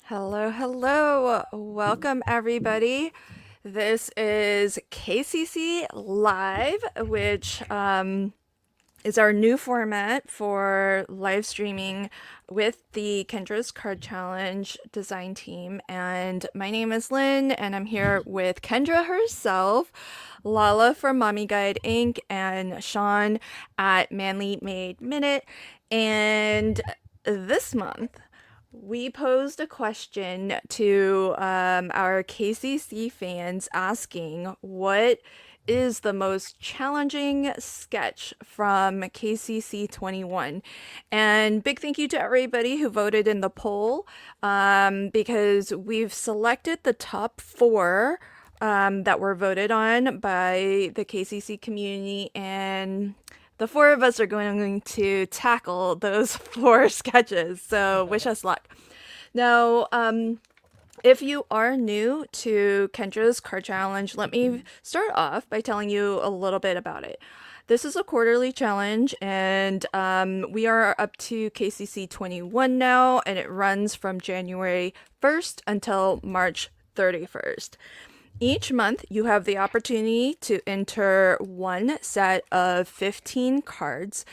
Hello, hello. Welcome, everybody. This is KCC Live, which is our new format for live streaming with the Kendra's Card Challenge design team. And my name is Lynn, and I'm here with Kendra herself, Lala from Mommy Guide Inc., and Sean at Manly Made Minute. And this month, we posed a question to our KCC fans asking what is the most challenging sketch from KCC 21. And big thank you to everybody who voted in the poll because we've selected the top four that were voted on by the KCC community, and the four of us are going to tackle those four sketches. So wish us luck. Now, if you are new to Kendra's Card Challenge, let me start off by telling you a little bit about it. This is a quarterly challenge, and we are up to KCC 21 now, and it runs from January 1st until March 31st. Each month, you have the opportunity to enter one set of 15 cards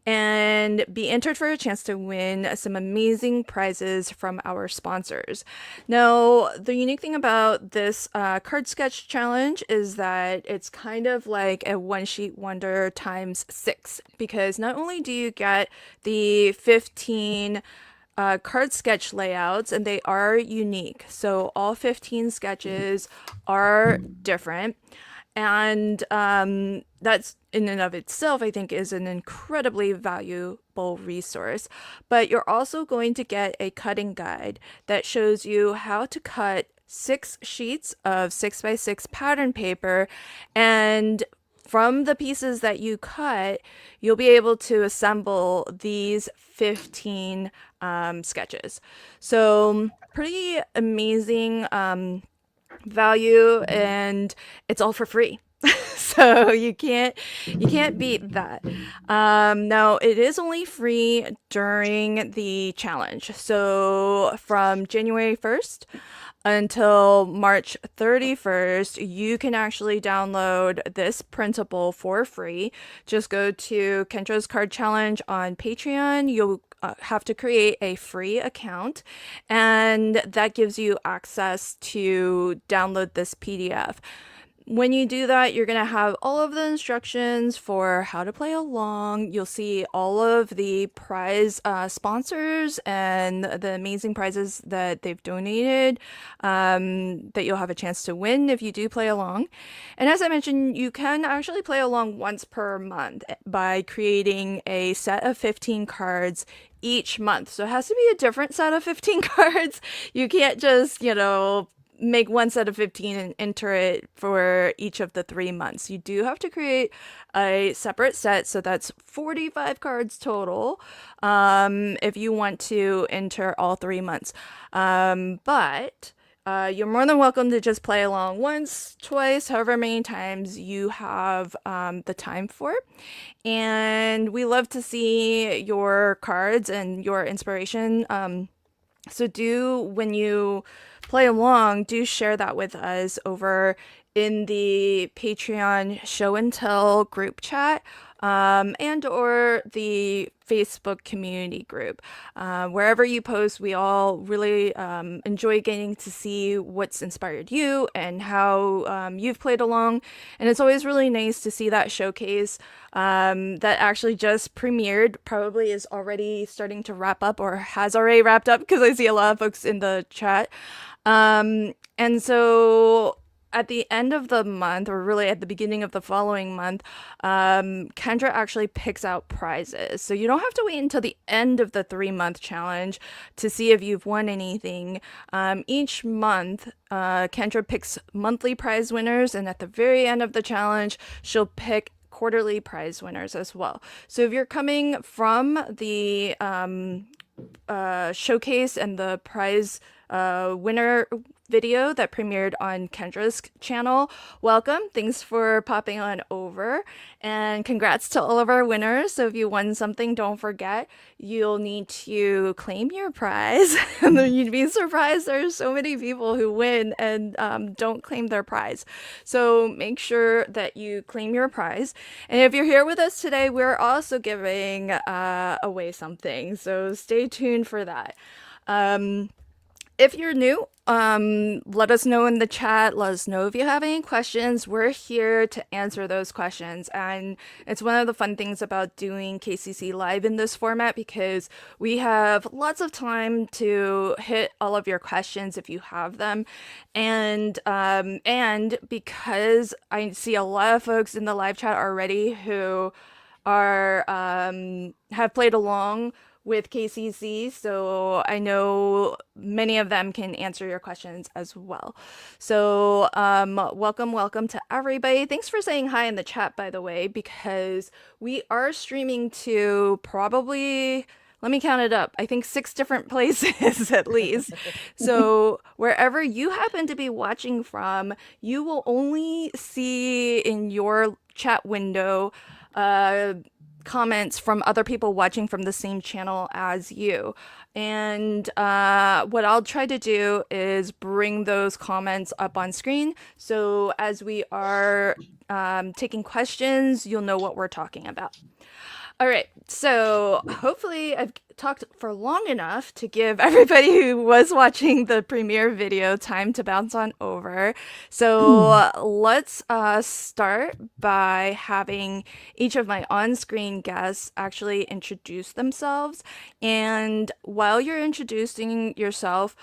and be entered for a chance to win some amazing prizes from our sponsors. Now, the unique thing about this card sketch challenge is that it's kind of like a one sheet wonder times six, because not only do you get the 15 card sketch layouts, and they are unique. So all 15 sketches are different. And that's in and of itself, I think, is an incredibly valuable resource. But you're also going to get a cutting guide that shows you how to cut 6 sheets of 6x6 pattern paper, and from the pieces that you cut, you'll be able to assemble these 15 sketches. So pretty amazing value, and it's all for free. So you can't beat that. Now it is only free during the challenge. So from January 1st until March 31st, you can actually download this printable for free. Just go to Kendra's Card Challenge on Patreon. You'll have to create a free account, and that gives you access to download this PDF. When you do that, you're going to have all of the instructions for how to play along. You'll see all of the prize sponsors and the amazing prizes that they've donated that you'll have a chance to win if you do play along. And as I mentioned, you can actually play along once per month by creating a set of 15 cards each month. So it has to be a different set of 15 cards. You can't just, make one set of 15 and enter it for each of the 3 months. You do have to create a separate set, so that's 45 cards total if you want to enter all 3 months. But you're more than welcome to just play along once, twice, however many times you have the time for. And we love to see your cards and your inspiration. So when you play along, do share that with us over in the Patreon show and tell group chat, and or the Facebook community group. Wherever you post, we all really enjoy getting to see what's inspired you and how you've played along. And it's always really nice to see that showcase that actually just premiered, probably is already starting to wrap up or has already wrapped up, because I see a lot of folks in the chat. And so at the end of the month, or really at the beginning of the following month, Kendra actually picks out prizes. So you don't have to wait until the end of the 3-month challenge to see if you've won anything. Each month, Kendra picks monthly prize winners, and at the very end of the challenge, she'll pick quarterly prize winners as well. So if you're coming from the showcase and the prize winner video that premiered on Kendra's channel. Welcome. Thanks for popping on over. And congrats to all of our winners. So if you won something, don't forget, you'll need to claim your prize. And then you'd be surprised there's so many people who win and don't claim their prize. So make sure that you claim your prize. And if you're here with us today, we're also giving away something. So stay tuned for that. If you're new, let us know in the chat. Let us know if you have any questions. We're here to answer those questions. And it's one of the fun things about doing KCC Live in this format because we have lots of time to hit all of your questions if you have them. And because I see a lot of folks in the live chat already who are have played along with KCC, so I know many of them can answer your questions as well. So welcome to everybody. Thanks for saying hi in the chat, by the way, because we are streaming to probably, let me count it up, I think 6 different places at least. So wherever you happen to be watching from, you will only see in your chat window comments from other people watching from the same channel as you. And what I'll try to do is bring those comments up on screen. So as we are taking questions, you'll know what we're talking about. All right, so hopefully I've talked for long enough to give everybody who was watching the premiere video time to bounce on over. So let's start by having each of my on-screen guests actually introduce themselves. And while you're introducing yourself,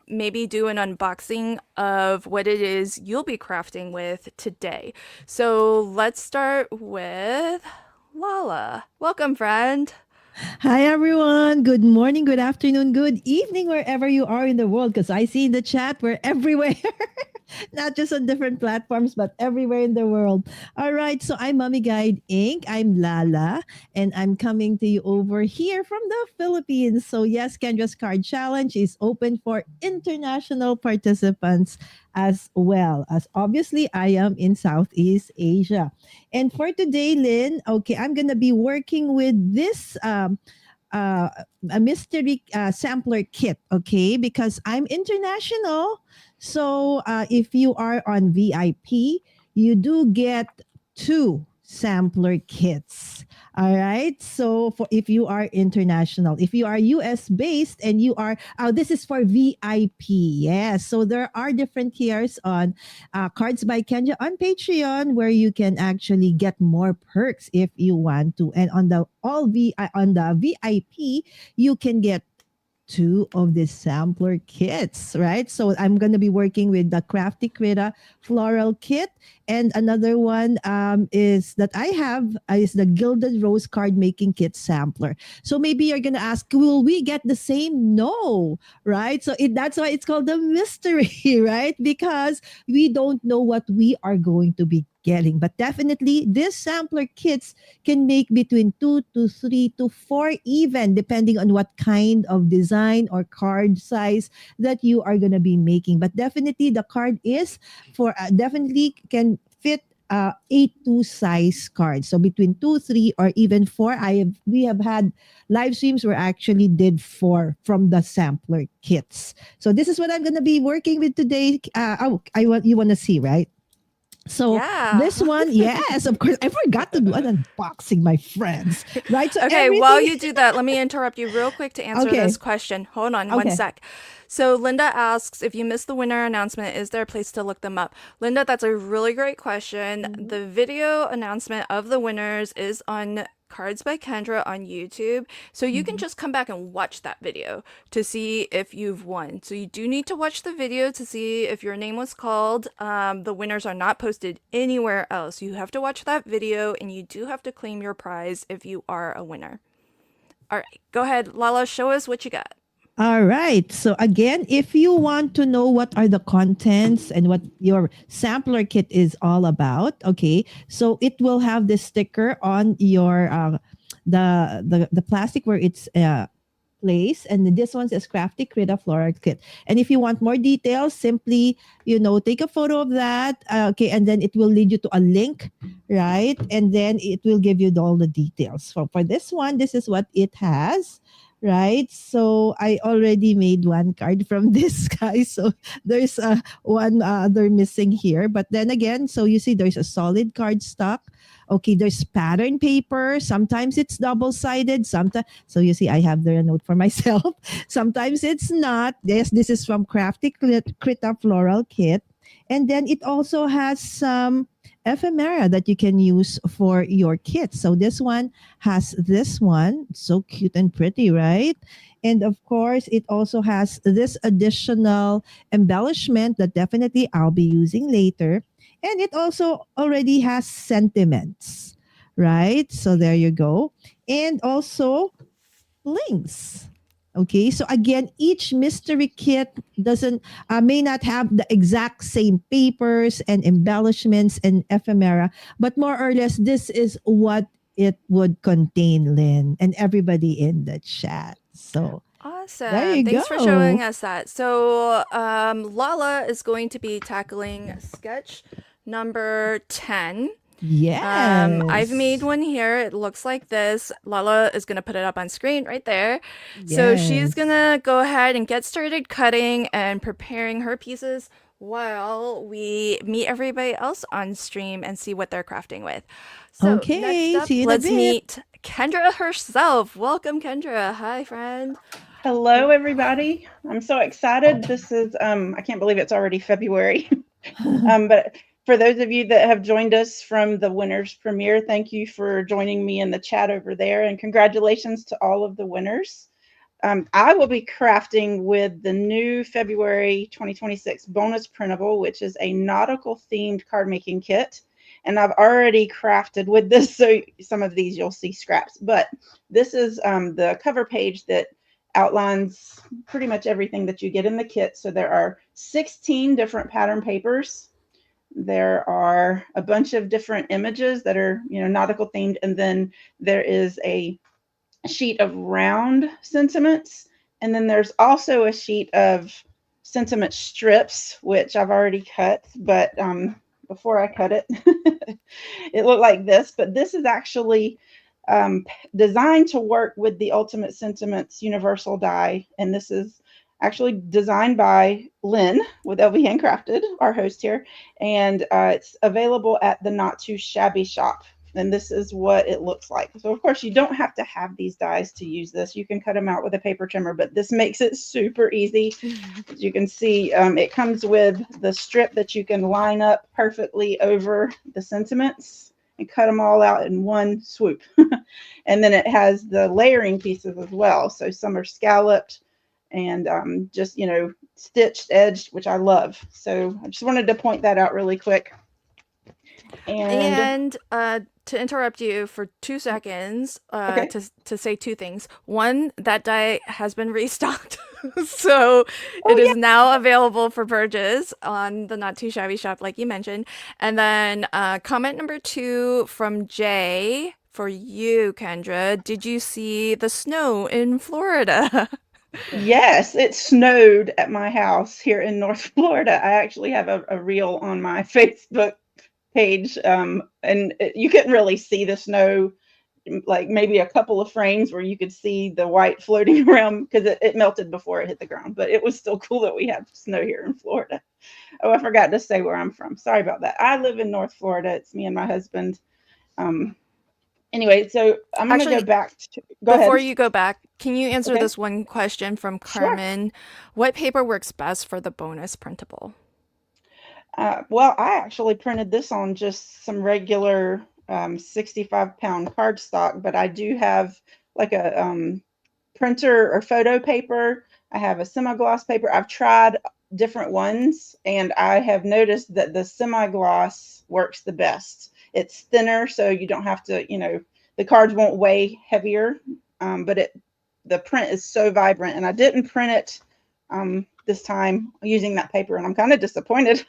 maybe do an unboxing of what it is you'll be crafting with today. So let's start with Lala. Welcome, friend. Hi, everyone. Good morning, good afternoon, good evening, wherever you are in the world. Because I see in the chat we're everywhere, not just on different platforms, but everywhere in the world. All right. So I'm Mommy Guide Inc. I'm Lala, and I'm coming to you over here from the Philippines. So, yes, Kendra's Card Challenge is open for international participants as well as obviously I am in Southeast Asia. And for today, Lynn, okay, I'm going to be working with this uh, a mystery sampler kit, okay, because I'm international. So if you are on VIP, you do get 2 sampler kits. All right. So for if you are international, if you are US based and you are, oh, this is for VIP. Yes. So there are different tiers on Cards by Kenya on Patreon where you can actually get more perks if you want to. And on the on the VIP, you can get 2 of the sampler kits, right? So I'm going to be working with the Crafty Krita floral kit. And another one is that I have is the Gilded Rose card making kit sampler. So maybe you're going to ask, will we get the same? No, right? So that's why it's called the mystery, right? Because we don't know what we are going to be getting. But definitely, these sampler kits can make between 2 to 3 to 4 even, depending on what kind of design or card size that you are going to be making. But definitely, the card is for definitely can fit 8 2 size cards. So between 2, 3, or even 4. We have had live streams where I actually did 4 from the sampler kits. So this is what I'm going to be working with today. You want to see, right? So Yeah. this one, yes, of course. I forgot to do an unboxing, my friends. Right? So Okay, while you do that, let me interrupt you real quick to answer Okay. this question. Hold on one Okay. sec. So Linda asks, if you missed the winner announcement, is there a place to look them up? Linda, that's a really great question. The video announcement of the winners is on Cards by Kendra on YouTube. So you can just come back and watch that video to see if you've won. So you do need to watch the video to see if your name was called. The winners are not posted anywhere else. You have to watch that video and you do have to claim your prize if you are a winner. All right, go ahead, Lala, show us what you got. All right. So again, if you want to know what are the contents and what your sampler kit is all about, okay, so it will have this sticker on your the plastic where it's place. And this one says Crafty Krita Floral Kit. And if you want more details, simply, take a photo of that. Okay. And then it will lead you to a link, right? And then it will give you all the details. For this one, this is what it has. Right. So I already made one card from this guy. So there's one other missing here. But then again, so you see there's a solid card stock. Okay, there's pattern paper. Sometimes it's double-sided. Sometimes, so you see, I have there a note for myself. Sometimes it's not. Yes, this is from Crafty Krita Floral Kit. And then it also has some ephemera that you can use for your kit. So this one has this one. So cute and pretty, right? And of course, it also has this additional embellishment that definitely I'll be using later. And it also already has sentiments, right? So there you go. And also links. Okay, so again, each mystery kit doesn't may not have the exact same papers and embellishments and ephemera, but more or less, this is what it would contain, Lynn, and everybody in the chat. So there Awesome. you Thanks for showing go. us that. So, Lala is going to be tackling sketch number 10. I've made Yes. one here. It looks like this. Lala is going to put it up on screen right there. So she's going Yes. to go ahead and get started cutting and preparing her pieces while we meet everybody else on stream and see what they're crafting with. So next Okay, up, see you in a let's bit. meet Kendra herself. Welcome, Kendra. Hi, friend. Hello, everybody. I'm so excited. This is, I can't believe it's already February. But for those of you that have joined us from the winners premiere, thank you for joining me in the chat over there. And congratulations to all of the winners. I will be crafting with the new February 2026 bonus printable, which is a nautical themed card making kit. And I've already crafted with this, so some of these you'll see scraps. But this is the cover page that outlines pretty much everything that you get in the kit. So there are 16 different pattern papers. There are a bunch of different images that are, nautical themed. And then there is a sheet of round sentiments. And then there's also a sheet of sentiment strips, which I've already cut, but before I cut it, it looked like this. But this is actually designed to work with the Ultimate Sentiments Universal die. And this is actually designed by Lynn with LV Handcrafted, our host here. And it's available at the Not Too Shabby shop. And this is what it looks like. So of course you don't have to have these dies to use this. You can cut them out with a paper trimmer, but this makes it super easy. As you can see, it comes with the strip that you can line up perfectly over the sentiments and cut them all out in one swoop. And then it has the layering pieces as well. So some are scalloped and just, stitched, edged, which I love. So I just wanted to point that out really quick. And to interrupt you for 2 seconds, okay. to say two things. One, that die has been restocked, so it is now available for purchase on the Not Too Shabby shop, like you mentioned. And then comment number 2 from Jay for you, Kendra. Did you see the snow in Florida? Yes, it snowed at my house here in North Florida. I actually have a reel on my Facebook page, and you couldn't really see the snow, like maybe a couple of frames where you could see the white floating around because it melted before it hit the ground. But it was still cool that we have snow here in Florida. Oh, I forgot to say where I'm from. Sorry about that. I live in North Florida. It's me and my husband. Anyway, so I'm going to go back. Before you go back, can you answer Okay. this one question from Carmen? Sure. What paper works best for the bonus printable? Well, I actually printed this on just some regular 65-pound cardstock, but I do have like a printer or photo paper. I have a semi-gloss paper. I've tried different ones, and I have noticed that the semi-gloss works the best. It's thinner, so you don't have to, the cards won't weigh heavier, but the print is so vibrant. And I didn't print it this time using that paper, and I'm kind of disappointed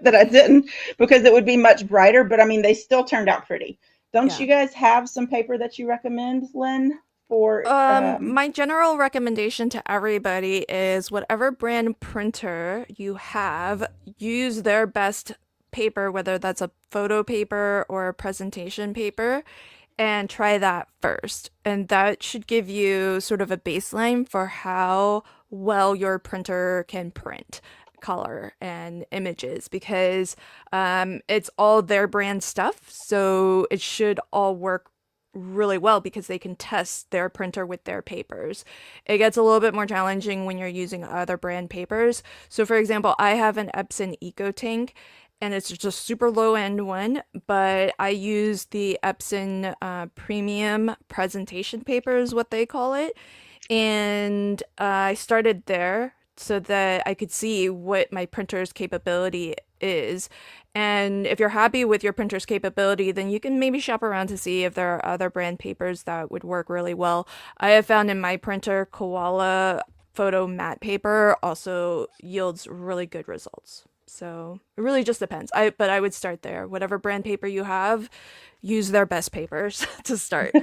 that I didn't, because it would be much brighter. But I mean, they still turned out pretty. Don't you guys have some paper that you recommend, Lynn, for My general recommendation to everybody is whatever brand printer you have, use their best paper, whether that's a photo paper or a presentation paper, and try that first. And that should give you sort of a baseline for how well your printer can print color and images because it's all their brand stuff. So it should all work really well because they can test their printer with their papers. It gets a little bit more challenging when you're using other brand papers. So for example, I have an Epson EcoTank and it's just a super low end one, but I use the Epson premium presentation paper is what they call it. And I started there so that I could see what my printer's capability is. And if you're happy with your printer's capability, then you can maybe shop around to see if there are other brand papers that would work really well. I have found in my printer, Koala photo matte paper also yields really good results. So it really just depends. But I would start there. Whatever brand paper you have, use their best papers to start.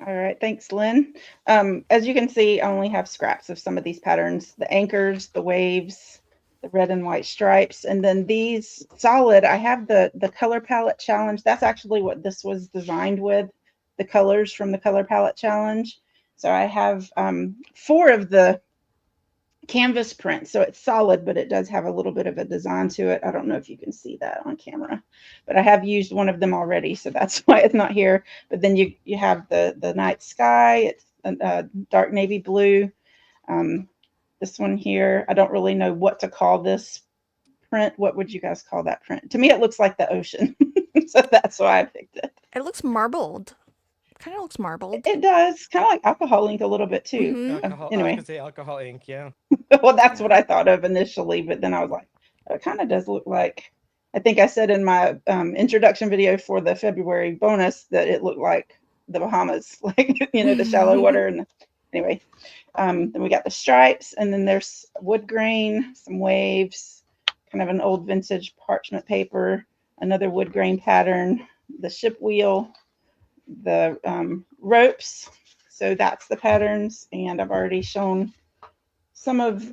All right, thanks, Lynn. As you can see, I only have scraps of some of these patterns, the anchors, the waves, the red and white stripes, and then these solid, I have the color palette challenge. That's actually what this was designed with, the colors from the color palette challenge. So I have 4 of the canvas print, so it's solid, but it does have a little bit of a design to it. I don't know if you can see that on camera, but I have used one of them already, so that's why it's not here. But then you have the night sky. It's a dark navy blue. This one here, I don't really know what to call this print. What would you guys call that print? To me, it looks like the ocean, so that's why I picked it. It looks marbled. Kind of looks marbled. It does, kind of like alcohol ink a little bit too. Mhm. Alcohol. I was Anyway, gonna say alcohol ink. Yeah. well, that's what I thought of initially, but then I was like, oh, it kind of does look like, I think I said in my introduction video for the February bonus that it looked like the Bahamas, like, the shallow water. And anyway, then we got the stripes, and then there's wood grain, some waves, kind of an old vintage parchment paper, another wood grain pattern, the ship wheel, the ropes. So that's the patterns, and I've already shown some of,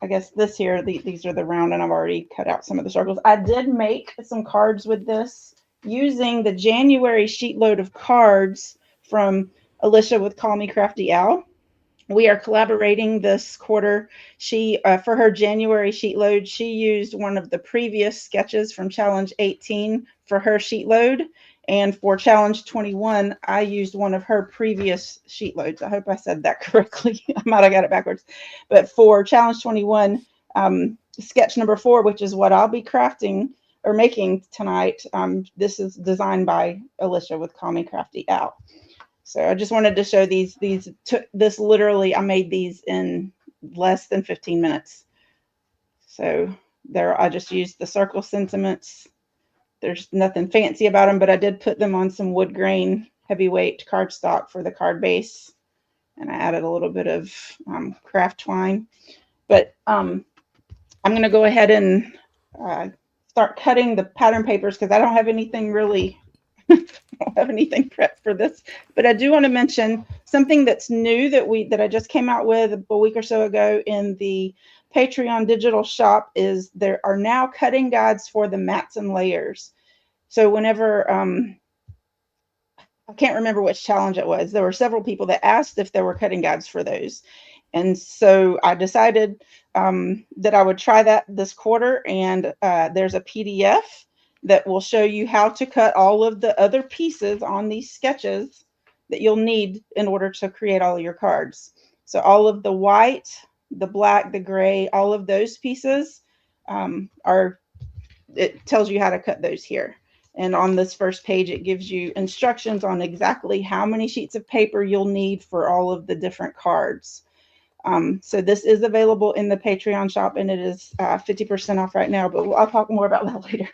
I guess this here, these are the round, and I've already cut out some of the circles. I did make some cards with this using the January sheet load of cards from Alicia with Call Me Crafty Owl. We are collaborating this quarter. She, for her January sheet load, she used one of the previous sketches from Challenge 18 for her sheet load. And for Challenge 21, I used one of her previous sheet loads. I hope I said that correctly. I might have got it backwards. But for Challenge 21, sketch number 4, which is what I'll be crafting or making tonight, this is designed by Alicia with Call Me Crafty Owl. So I just wanted to show these. This literally, I made these in less than 15 minutes. So there, I just used the circle sentiments. There's nothing fancy about them, but I did put them on some wood grain heavyweight cardstock for the card base, and I added a little bit of craft twine. But I'm going to go ahead and start cutting the pattern papers because I don't have anything really. I don't have anything prepped for this, but I do want to mention something that's new that I just came out with a week or so ago in the Patreon digital shop. Is there are now cutting guides for the mats and layers. So whenever I can't remember which challenge it was, there were several people that asked if there were cutting guides for those, and so I decided that I would try that this quarter. And there's a PDF that will show you how to cut all of the other pieces on these sketches that you'll need in order to create all of your cards. So all of the white, the black, the gray, all of those pieces it tells you how to cut those here. And on this first page, it gives you instructions on exactly how many sheets of paper you'll need for all of the different cards. So this is available in the Patreon shop, and it is 50% off right now, but I'll talk more about that later.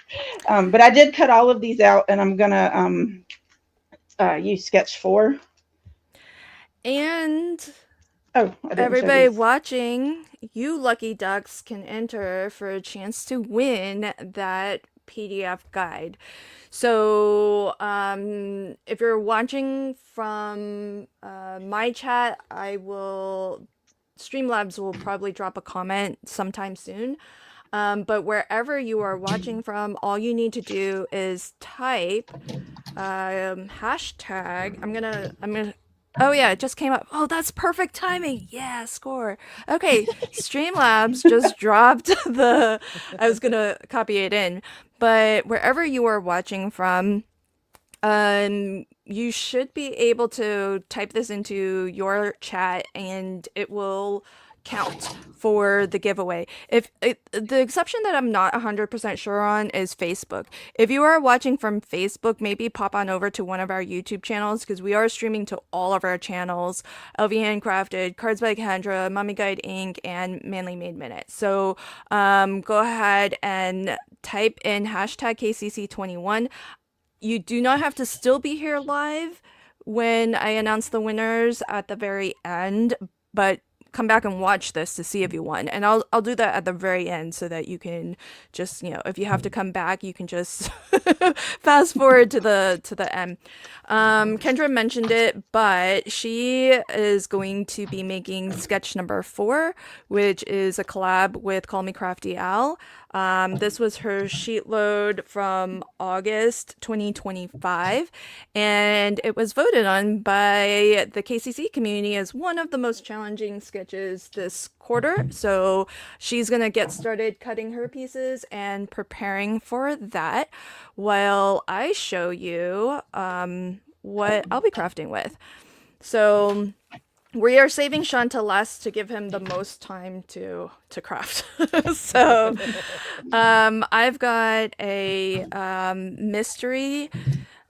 But I did cut all of these out, and I'm going to use Sketch 4. And Everybody everybody watching, you lucky ducks can enter for a chance to win that PDF guide. So if you're watching from my chat, Streamlabs will probably drop a comment sometime soon. But wherever you are watching from, all you need to do is type hashtag. I'm gonna. Oh yeah, it just came up. Oh, that's perfect timing. Yeah, score. Okay, Streamlabs just dropped the. I was gonna copy it in, but wherever you are watching from, you should be able to type this into your chat, and it will count for the giveaway. The exception that I'm not 100% sure on is Facebook. If you are watching from Facebook, maybe pop on over to one of our YouTube channels, because we are streaming to all of our channels: LV Handcrafted, Cards by Kendra, Mommy Guide Inc., and Manly Made Minute. So go ahead and type in hashtag KCC21. You do not have to still be here live when I announce the winners at the very end, but come back and watch this to see if you won. And I'll do that at the very end so that you can just, if you have to come back, you can just fast forward to the end. Kendra mentioned it, but she is going to be making sketch number 4, which is a collab with Call Me Crafty Al. This was her sheet load from August 2025, and it was voted on by the KCC community as one of the most challenging sketches this quarter. So she's gonna get started cutting her pieces and preparing for that while I show you what I'll be crafting with. So we are saving Sean to last to give him the most time to craft. So I've got a mystery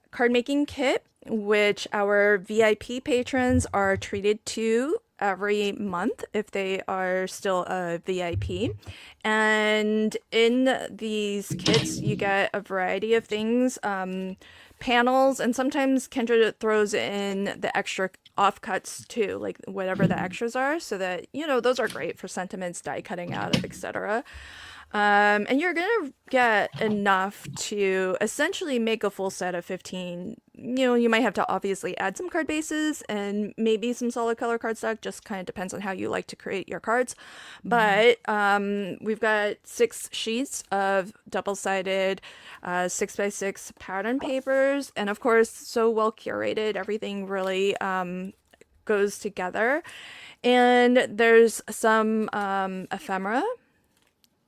card making kit, which our VIP patrons are treated to every month if they are still a VIP. And in these kits, you get a variety of things, panels, and sometimes Kendra throws in the extra offcuts too, like whatever the extras are, so that those are great for sentiments, die cutting out of, etc. And you're gonna get enough to essentially make a full set of 15. You might have to obviously add some card bases and maybe some solid color cardstock, just kind of depends on how you like to create your cards. But we've got 6 sheets of double-sided 6x6 pattern papers, and of course, so well curated, everything really goes together. And there's some ephemera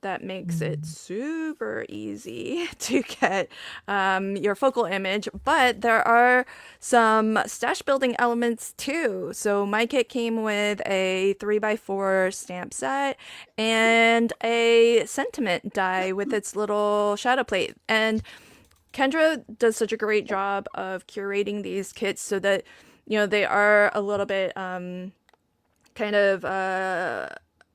that makes it super easy to get your focal image, but there are some stash building elements too. So my kit came with a 3x4 stamp set and a sentiment die with its little shadow plate. And Kendra does such a great job of curating these kits so that they are a little bit kind of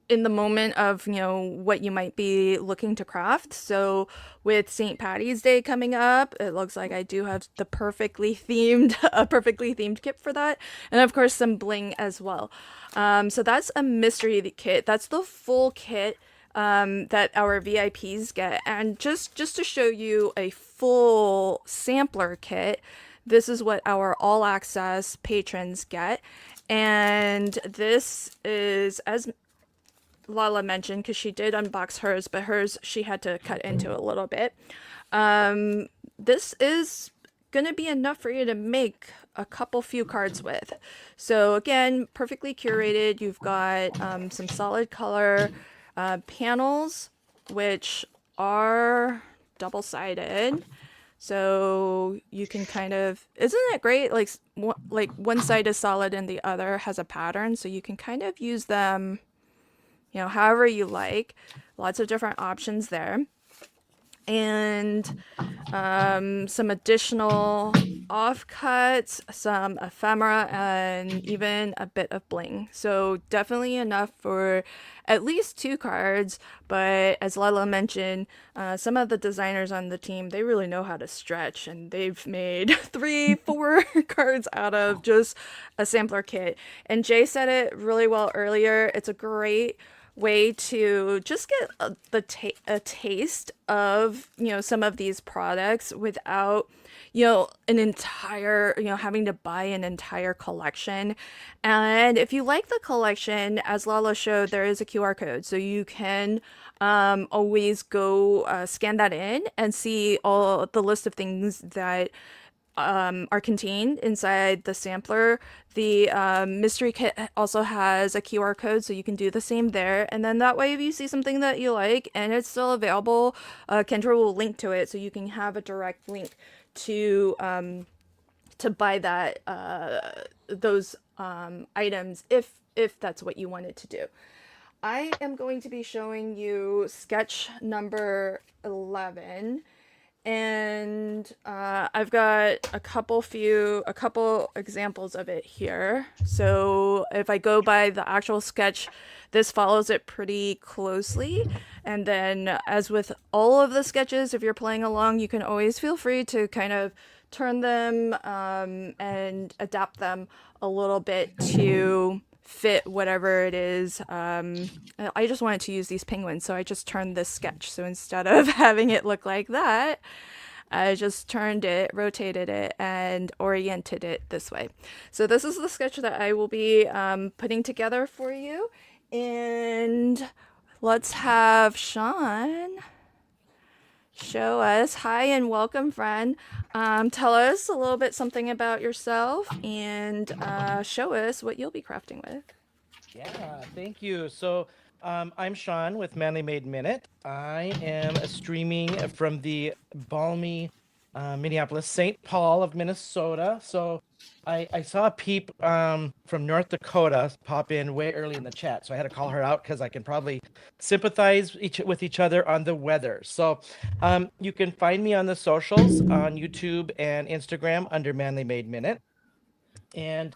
in the moment of what you might be looking to craft. So with St. Patty's Day coming up, it looks like I do have a perfectly themed kit for that, and of course some bling as well. So that's a mystery kit. That's the full kit that our VIPs get. And just to show you a full sampler kit, this is what our all access patrons get. And this is, as Lala mentioned, because she did unbox hers, but hers she had to cut into a little bit. This is gonna be enough for you to make a few cards with. So again, perfectly curated. You've got some solid color panels, which are double-sided. So you can kind of, isn't it great? Like one side is solid and the other has a pattern, so you can kind of use them however you like. Lots of different options there. And some additional offcuts, some ephemera, and even a bit of bling. So definitely enough for at least 2 cards. But as Lala mentioned, some of the designers on the team, they really know how to stretch, and they've made 3-4 cards out of just a sampler kit. And Jay said it really well earlier. It's a great way to just get a taste of, some of these products without, an entire, having to buy an entire collection. And if you like the collection, as Lala showed, there is a QR code. So you can always go scan that in and see all the list of things that are contained inside the sampler. The mystery kit also has a QR code, so you can do the same there. And then that way, if you see something that you like and it's still available, Kendra will link to it, so you can have a direct link to buy that those items if that's what you wanted to do. I am going to be showing you sketch number 11, and I've got a couple examples of it here. So if I go by the actual sketch, this follows it pretty closely. And then, as with all of the sketches, if you're playing along, you can always feel free to kind of turn them and adapt them a little bit to fit whatever it is. I just wanted to use these penguins, so I just turned this sketch. So instead of having it look like that, I just turned it, rotated it, and oriented it this way. So this is the sketch that I will be putting together for you. And let's have Sean show us. Hi and welcome, friend. Tell us a little bit something about yourself and show us what you'll be crafting with. Yeah, thank you. So I'm Sean with Manly Made Minute. I am streaming from the balmy Minneapolis, St. Paul of Minnesota. So I saw a peep from North Dakota pop in way early in the chat. So I had to call her out because I can probably sympathize with each other on the weather. So you can find me on the socials on YouTube and Instagram under Manly Made Minute. And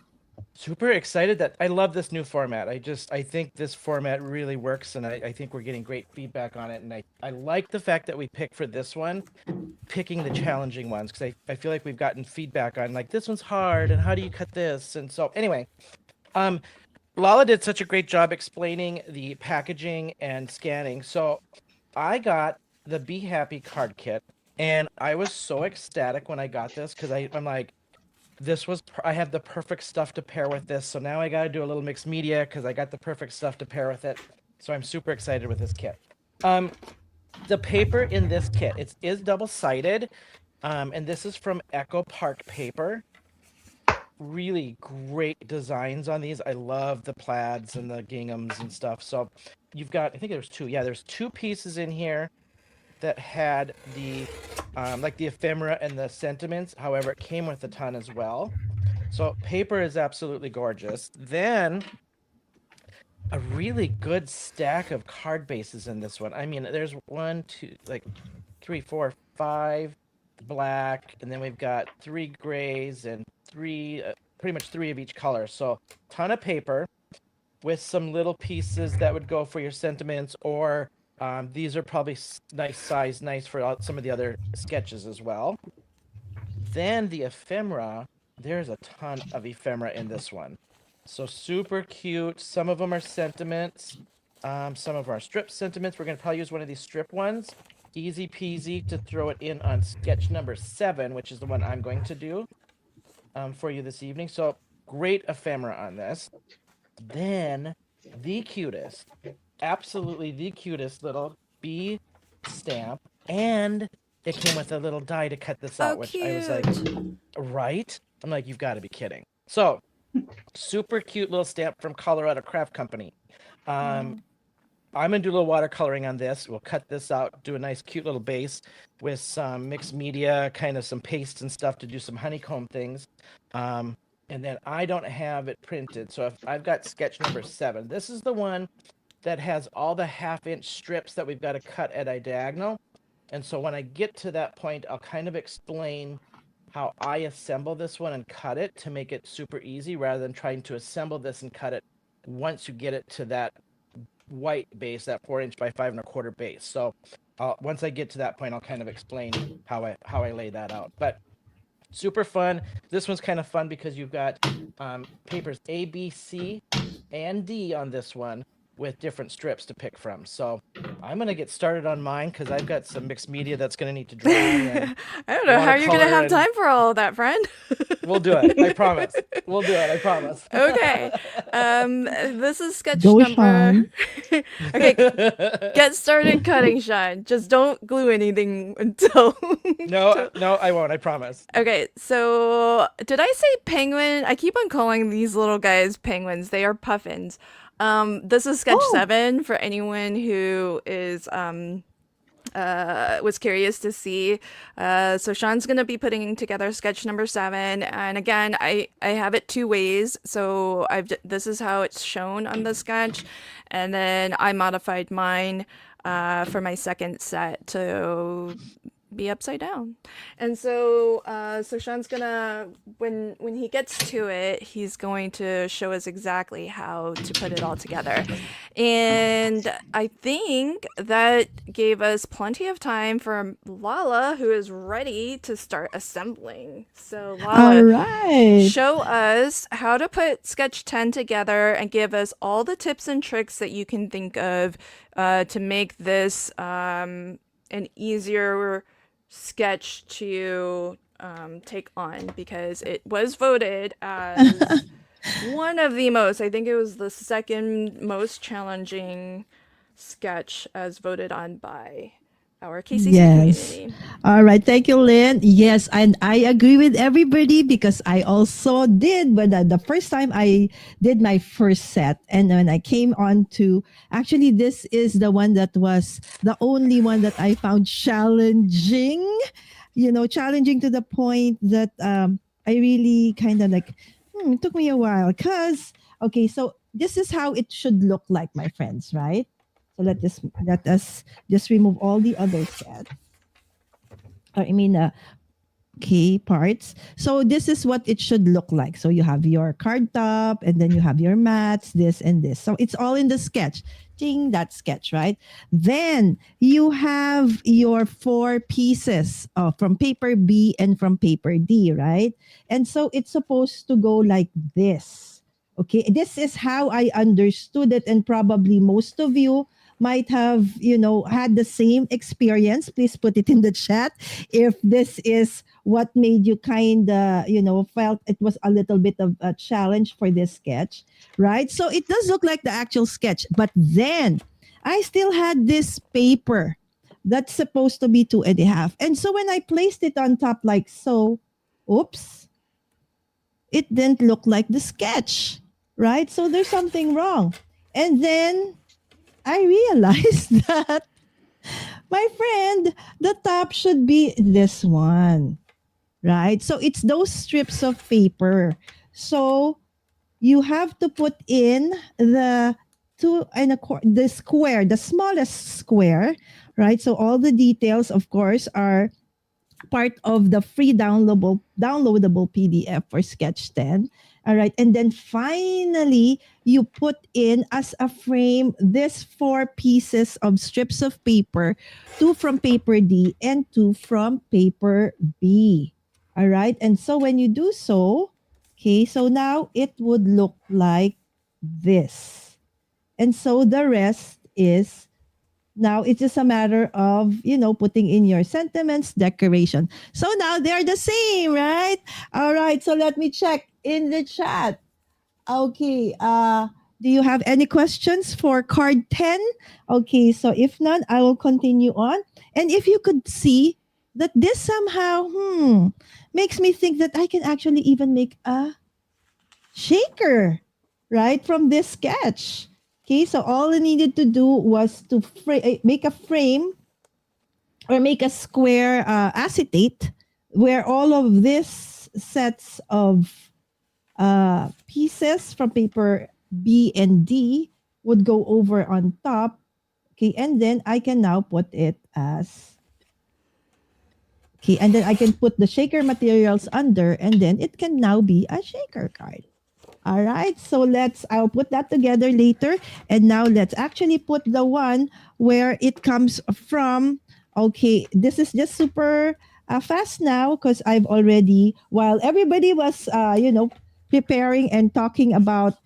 super excited that I love this new format. I think this format really works, and I think we're getting great feedback on it. And I like the fact that we pick for this one, picking the challenging ones, because I feel like we've gotten feedback on like this one's hard and how do you cut this? And so anyway, Lala did such a great job explaining the packaging and scanning. So I got the Be Happy card kit, and I was so ecstatic when I got this because I'm like, I have the perfect stuff to pair with this. So now I got to do a little mixed media because I got the perfect stuff to pair with it. So I'm super excited with this kit. The paper in this kit, it is double-sided. And this is from Echo Park Paper. Really great designs on these. I love the plaids and the ginghams and stuff. So you've got, I think there's two. Yeah, there's two pieces in here that had the like the ephemera and the sentiments. However, it came with a ton as well. So paper is absolutely gorgeous. Then a really good stack of card bases in this one. I mean, there's 1, 2, like 3, 4, 5 black, and then we've got 3 grays and 3 pretty much 3 of each color. So ton of paper with some little pieces that would go for your sentiments, or these are probably nice size, nice for some of the other sketches as well. Then the ephemera, there's a ton of ephemera in this one. So super cute. Some of them are sentiments. Some of our strip sentiments. We're going to probably use one of these strip ones. Easy peasy to throw it in on sketch number 7, which is the one I'm going to do for you this evening. So great ephemera on this. Then the cutest, absolutely the cutest little bee stamp, and it came with a little die to cut this out, which I was like, right? I'm like, you've got to be kidding. So super cute little stamp from Colorado Craft Company. I'm gonna do a little watercoloring on this. We'll cut this out, do a nice cute little base with some mixed media, kind of some paste and stuff to do some honeycomb things. And then I don't have it printed. So if I've got sketch number 7. This is the one that has all the 1/2-inch strips that we've got to cut at a diagonal. And so when I get to that point, I'll kind of explain how I assemble this one and cut it to make it super easy, rather than trying to assemble this and cut it once you get it to that white base, that 4-inch by 5 1/4 base. So once I get to that point, I'll kind of explain how I lay that out. But super fun. This one's kind of fun because you've got papers A, B, C, and D on this one, with different strips to pick from. So I'm going to get started on mine because I've got some mixed media that's going to need to dry. And I don't know how you're gonna have time for all of that, friend. We'll do it. I promise. We'll do it. I promise. Okay. This is sketch Go, number. Sean. Okay, get started cutting, Sean. Just don't glue anything until. No, I won't. I promise. Okay, so did I say penguin? I keep on calling these little guys penguins. They are puffins. This is sketch Oh. 7 for anyone who is was curious to see. So Sean's gonna be putting together sketch number 7, and again, I have it 2 ways. So this is how it's shown on the sketch, and then I modified mine for my second set to be upside down. And so so Sean's gonna, when he gets to it, he's going to show us exactly how to put it all together. And I think that gave us plenty of time for Lala, who is ready to start assembling. So All Lala, right. show us how to put sketch 10 together and give us all the tips and tricks that you can think of to make this an easier sketch to take on, because it was voted as one of the most, I think it was the second most challenging sketch as voted on by our KCC Yes. community. All right. Thank you, Lynn. Yes, and I agree with everybody because I also did, but the first time I did my first set, and when I came on to, actually, this is the one that was the only one that I found challenging, challenging to the point that I really kind of like, it took me a while because, okay, so this is how it should look like, my friends, right? So let us just remove all the other set. Key parts. So this is what it should look like. So you have your card top, and then you have your mats, this and this. So it's all in the sketch. Ding, that sketch, right? Then you have your 4 pieces from paper B and from paper D, right? And so it's supposed to go like this. Okay, this is how I understood it, and probably most of you might have, had the same experience. Please put it in the chat if this is what made you kind of, felt it was a little bit of a challenge for this sketch, right? So it does look like the actual sketch, but then I still had this paper that's supposed to be 2.5. And so when I placed it on top like so, oops, it didn't look like the sketch, right? So there's something wrong. And then I realized that, my friend, the top should be this one, right? So it's those strips of paper. So you have to put in the the square, the smallest square, right? So all the details, of course, are part of the free downloadable PDF for Sketch 10. All right. And then finally, you put in as a frame this 4 pieces of strips of paper, 2 from paper D and 2 from paper B. All right. And so when you do so, okay, so now it would look like this. And so the rest is, now it's just a matter of, putting in your sentiments, decoration. So now they're the same, right? All right. So let me check in the chat. Okay. Do you have any questions for card 10? Okay. So if not, I will continue on. And if you could see that this somehow, makes me think that I can actually even make a shaker, right? From this sketch. Okay, so all I needed to do was to make a frame or make a square acetate where all of these sets of pieces from paper B and D would go over on top. Okay, and then I can now put it as, okay, and then I can put the shaker materials under, and then it can now be a shaker card. All right, so I'll put that together later. And now let's actually put the one where it comes from. Okay, this is just super fast now because I've already, while everybody was, preparing and talking about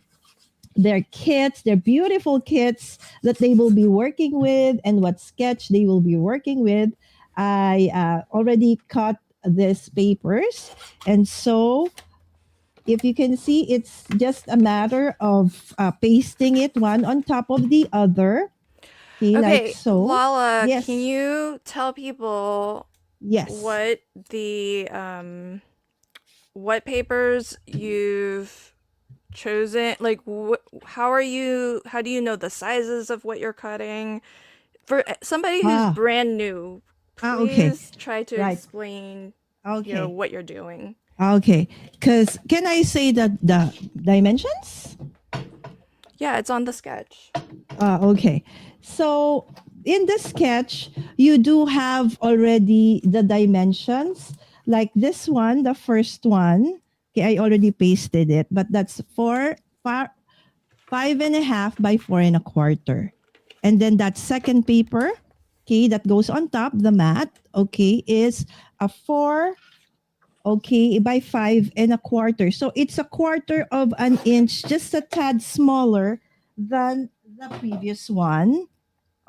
their kits, their beautiful kits that they will be working with and what sketch they will be working with. I already cut these papers. And so if you can see, it's just a matter of pasting it one on top of the other. Okay, like Okay, so. Lala, can Yes. you tell people Yes. what the what papers you've chosen? Like, how do you know the sizes of what you're cutting? For somebody who's Ah, brand new, okay. please try to Right. explain, Okay. what you're doing. Okay. Because can I say that the dimensions? Yeah, it's on the sketch. Okay. So in the sketch, you do have already the dimensions. Like this one, the first one. Okay, I already pasted it, but that's 5.5 by 4.25. And then that second paper, okay, that goes on top, the mat, okay, is a 4, okay, by 5.25. So it's a quarter of an inch, just a tad smaller than the previous one.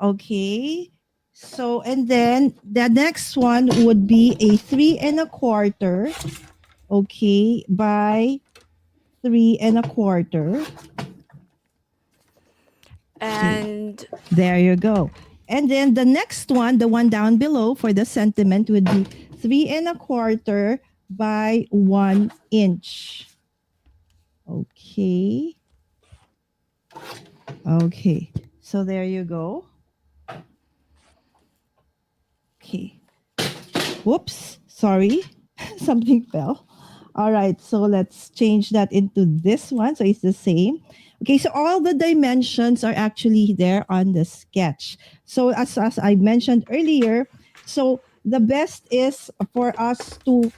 Okay. So, and then the next one would be a 3.25. Okay, by 3.25. And There you go. And then the next one, the one down below for the sentiment would be 3.25 by 1 inch. Okay. Okay. So there you go. Okay. Whoops. Sorry. Something fell. All right. So let's change that into this one. So it's the same. Okay. So all the dimensions are actually there on the sketch. So as I mentioned earlier, so the best is for us to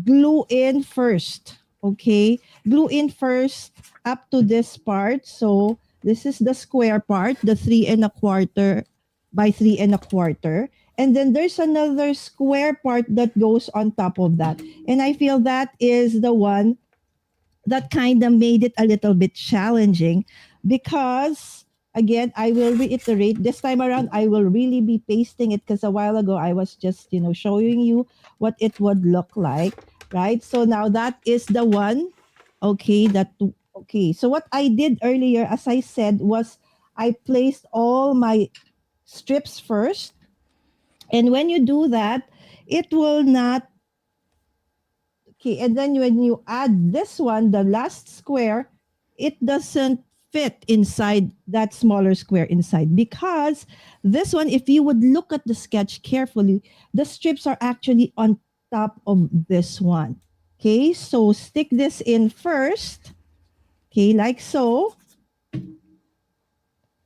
glue in first. Okay. Glue in first up to this part. So this is the square part, the 3.25 by 3.25. And then there's another square part that goes on top of that. And I feel that is the one that kind of made it a little bit challenging because, again, I will reiterate this time around, I will really be pasting it because a while ago I was just, showing you what it would look like, right? So now that is the one, okay, okay. So what I did earlier, as I said, was I placed all my strips first. And when you do that, it will not. Okay, and then when you add this one, the last square, it doesn't fit inside that smaller square inside because this one, if you would look at the sketch carefully, the strips are actually on top of this one. Okay, so stick this in first. Okay, like so.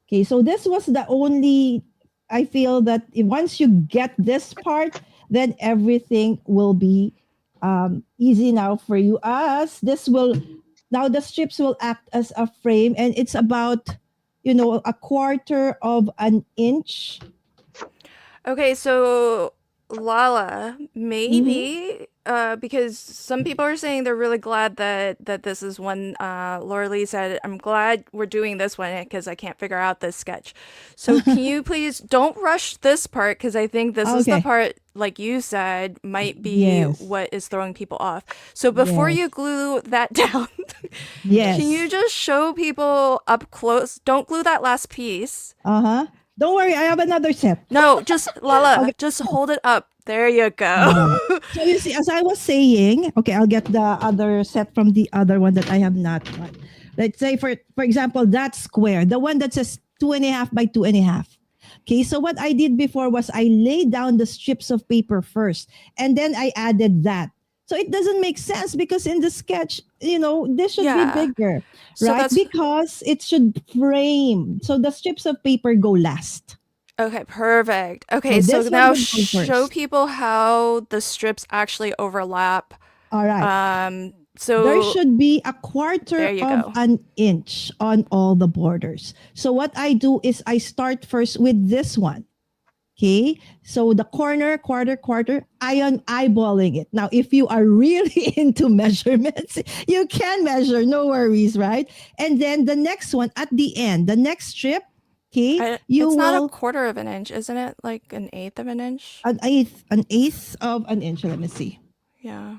Okay, so this was the only, I feel that once you get this part, then everything will be easy now for you. As this will, now the strips will act as a frame and it's about, a quarter of an inch. okay, so Lala, Mm-hmm. maybe because some people are saying they're really glad that this is one. Laura Lee said, "I'm glad we're doing this one because I can't figure out this sketch." So can you please don't rush this part because I think this is the Okay. part, like you said, might be Yes. what is throwing people off. So before Yes. you glue that down, can you Yes. just show people up close? Don't glue that last piece. Uh-huh. Don't worry, I have another set. No, just Lala, Okay. just hold it up. There you go. Alright. So you see, as I was saying, okay, I'll get the other set from the other one that I have not got. Let's say, for example, that square, the one that says 2.5 by 2.5. Okay, so what I did before was I laid down the strips of paper first, and then I added that. So it doesn't make sense because in the sketch, this should be Yeah. bigger, So right? that's Because it should frame. So the strips of paper go last. okay, perfect. So Okay, so this one now would go show first. people how the strips actually overlap. All right. There So should be a there quarter you of go. an inch on all the borders. So what I do is I start first with this one. Okay, so the corner, quarter, I am eyeballing it. Now, if you are really into measurements, you can measure, no worries, right? And then the next one at the end, the next strip, okay, you It's not a will quarter of an inch, isn't it? Like an eighth of an inch? an eighth of an inch. Let me see. Yeah.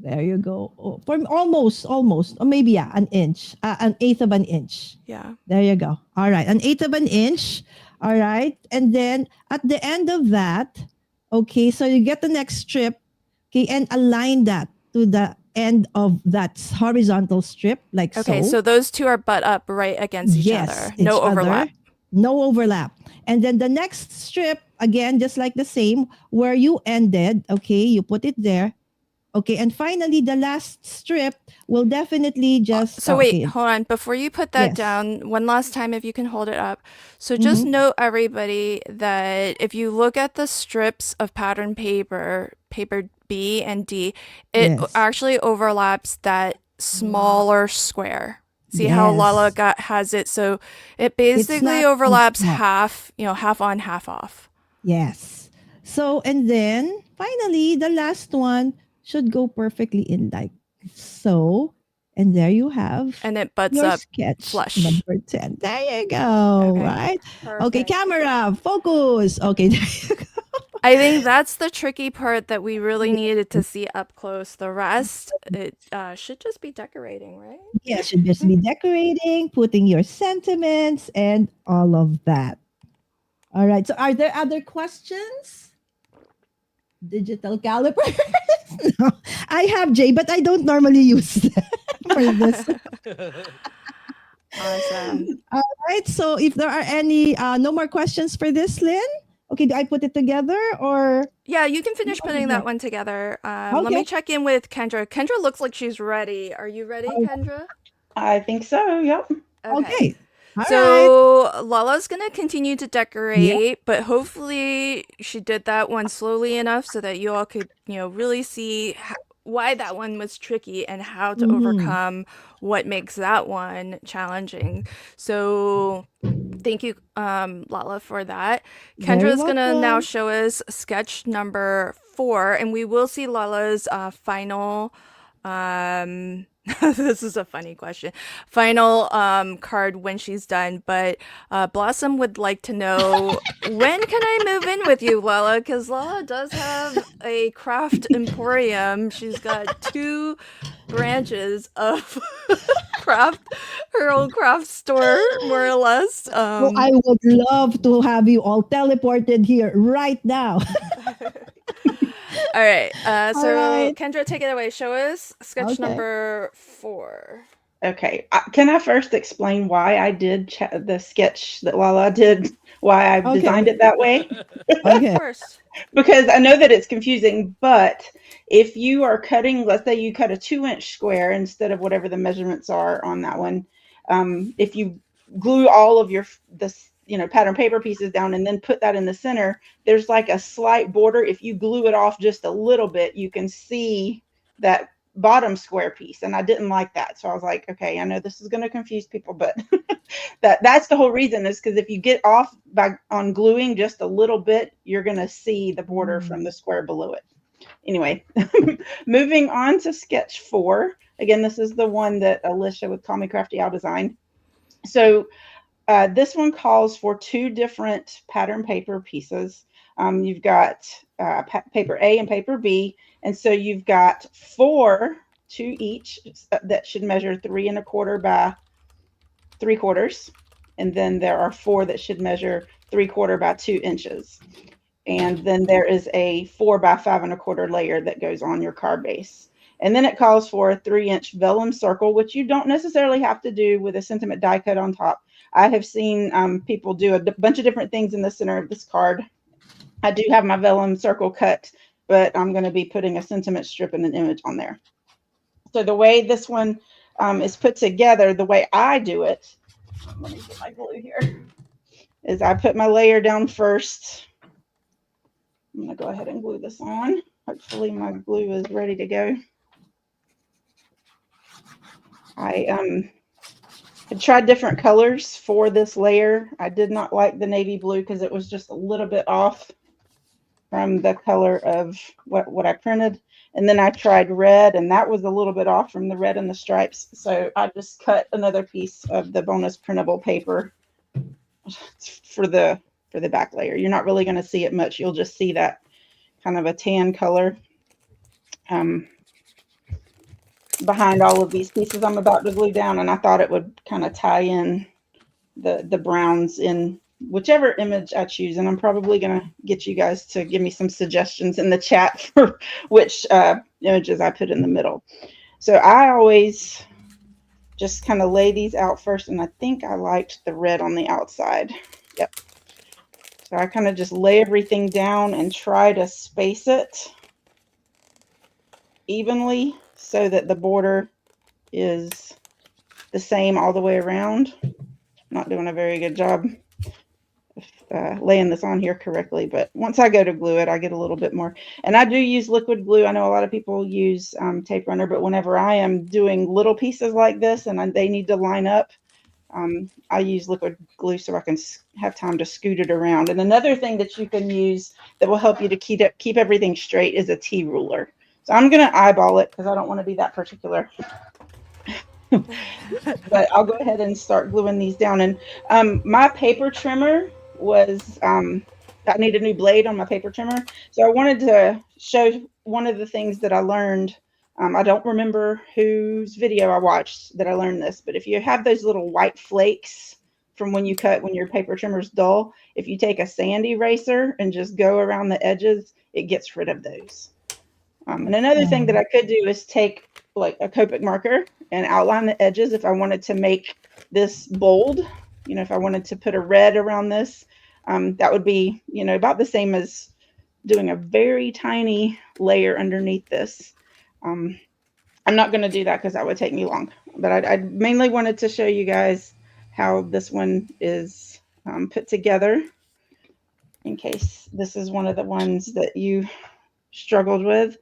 There you go. Oh, for almost, or maybe yeah, an inch, an eighth of an inch. Yeah. There you go. All right, an eighth of an inch. All right, and then at the end of that, okay, so you get the next strip, okay, and align that to the end of that horizontal strip, like Okay, so. so those two are butt up right against each Yes, other. each No other. overlap. No overlap. And then the next strip, again, just like the same, where you ended, okay, you put it there. Okay, and finally, the last strip will definitely just, So wait, okay, hold on. Before you put that yes. down, one last time if you can hold it up. So just Mhm. note everybody that if you look at the strips of pattern paper, paper B and D, it Yes. actually overlaps that smaller square. See how Yes. Lala has it? So it It's basically not on overlaps top. half, half on, half off. Yes. So, and then finally, the last one should go perfectly in like so. And there you have And it butts your up sketch flush. number 10. There you go, Okay. right? Okay, Perfect. camera, focus. Okay, there you go. I think that's the tricky part that we really needed to see up close. The rest, it should just be decorating, right? Yeah, should just be decorating, putting your sentiments, and all of that. All right. So, are there other questions? Digital caliper? No, I have J, but I don't normally use that for this. Awesome. All right. So, if there are any no more questions for this, Lynn. Okay, do I put it together or? Yeah, you can finish putting that one together. Let me Okay. check in with Kendra. Kendra looks like she's ready. Are you ready, Kendra? I think so. Yep. Okay. All right. So Lala's gonna continue to Yeah. decorate, but hopefully she did that one slowly enough so that you all could, really see why that one was tricky and how to Mhm. overcome what makes that one challenging. So thank you, Lala, for that. Very Kendra's gonna now welcome. show us sketch number 4, and we will see Lala's final. This is a funny question. Final card when she's done, but Blossom would like to know when can I move in with you, Lala? Because Lala does have a craft emporium. She's got 2 branches of her own craft store, more or less. So I would love to have you all teleported here right now. All right. So right. Kendra, take it away. Show us sketch Okay. number 4. Okay. Can I first explain why I did the sketch that Lala did, why I've designed it that way? Okay. Of course. Because I know that it's confusing, but if you are cutting, let's say you cut a 2-inch square instead of whatever the measurements are on that one, if you glue all of pattern paper pieces down and then put that in the center, there's like a slight border. If you glue it off just a little bit, you can see that bottom square piece, and I didn't like that. So I was like, okay, I know this is going to confuse people, but that's the whole reason, is because if you get off on gluing just a little bit, you're going to see the border from the square below it. Anyway, moving on to sketch 4. Again, this is the one that Alicia with Call Me Crafty Owl designed. So this one calls for 2 different pattern paper pieces. You've got paper A and paper B, and so you've got 4, 2 each, that should measure 3 1/4 by 3/4, and then there are 4 that should measure 3/4 by 2 inches, and then there is a 4 by 5 1/4 layer that goes on your card base. And then it calls for a 3-inch vellum circle, which you don't necessarily have to do with a sentiment die cut on top. I have seen people do a bunch of different things in the center of this card. I do have my vellum circle cut, but I'm going to be putting a sentiment strip and an image on there. So the way this one is put together, the way I do it, let me get my glue here, is I put my layer down first. I'm going to go ahead and glue this on. Hopefully my glue is ready to go. had tried different colors for this layer. I did not like the navy blue because it was just a little bit off from the color of what I printed. And then I tried red, and that was a little bit off from the red and the stripes. So I just cut another piece of the bonus printable paper for the back layer. You're not really going to see it much. You'll just see that kind of a tan color behind all of these pieces I'm about to glue down. And I thought it would kind of tie in the browns in whichever image I choose. And I'm probably going to get you guys to give me some suggestions in the chat for which images I put in the middle. So I always just kind of lay these out first. And I think I liked the red on the outside. Yep. So I kind of just lay everything down and try to space it evenly so that the border is the same all the way around. Not doing a very good job of laying this on here correctly, but once I go to glue it, I get a little bit more. And I do use liquid glue. I know a lot of people use tape runner, but whenever I am doing little pieces like this and they need to line up, I use liquid glue so I can have time to scoot it around. And another thing that you can use that will help you to keep everything straight is a T-ruler. So I'm going to eyeball it because I don't want to be that particular. But I'll go ahead and start gluing these down. And my paper trimmer was, I need a new blade on my paper trimmer. So I wanted to show one of the things that I learned. I don't remember whose video I watched that I learned this, but if you have those little white flakes from when you cut, when your paper trimmer's dull, if you take a sand eraser and just go around the edges, it gets rid of those. And another thing that I could do is take like a Copic marker and outline the edges if I wanted to make this bold. You know, if I wanted to put a red around this, that would be, you know, about the same as doing a very tiny layer underneath this. I'm not going to do that because that would take me long, but I mainly wanted to show you guys how this one is put together in case this is one of the ones that you struggled with.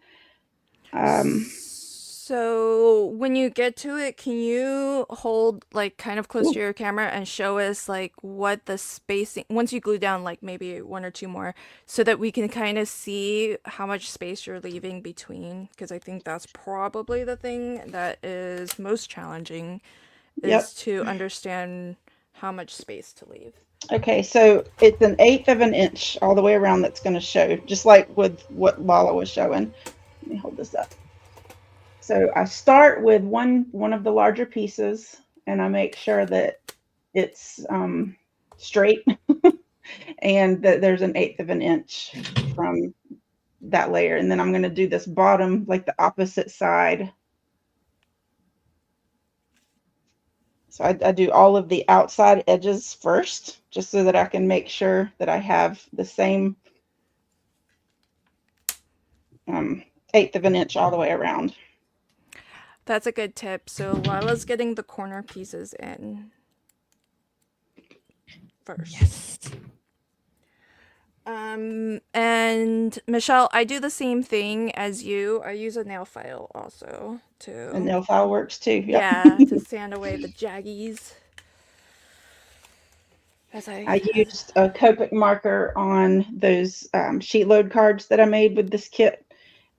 So when you get to it, can you hold like kind of close to your camera and show us like what the spacing, once you glue down like maybe one or two more, so that we can kind of see how much space you're leaving between? Because I think that's probably the thing that is most challenging, is to understand how much space to leave. Okay, so it's 1/8 of an inch all the way around that's going to show, just like with what Lala was showing. Let me hold this up. So I start with one of the larger pieces, and I make sure that it's straight and that there's 1/8 of an inch from that layer. And then I'm going to do this bottom, like the opposite side. So I do all of the outside edges first, just so that I can make sure that I have the same 1/8 of an inch all the way around. That's a good tip. So Lila's getting the corner pieces in first. Yes. And Michelle, I do the same thing as you. I use a nail file also to. A nail file works too. Yep. Yeah, to sand away the jaggies. I used a Copic marker on those sheet load cards that I made with this kit,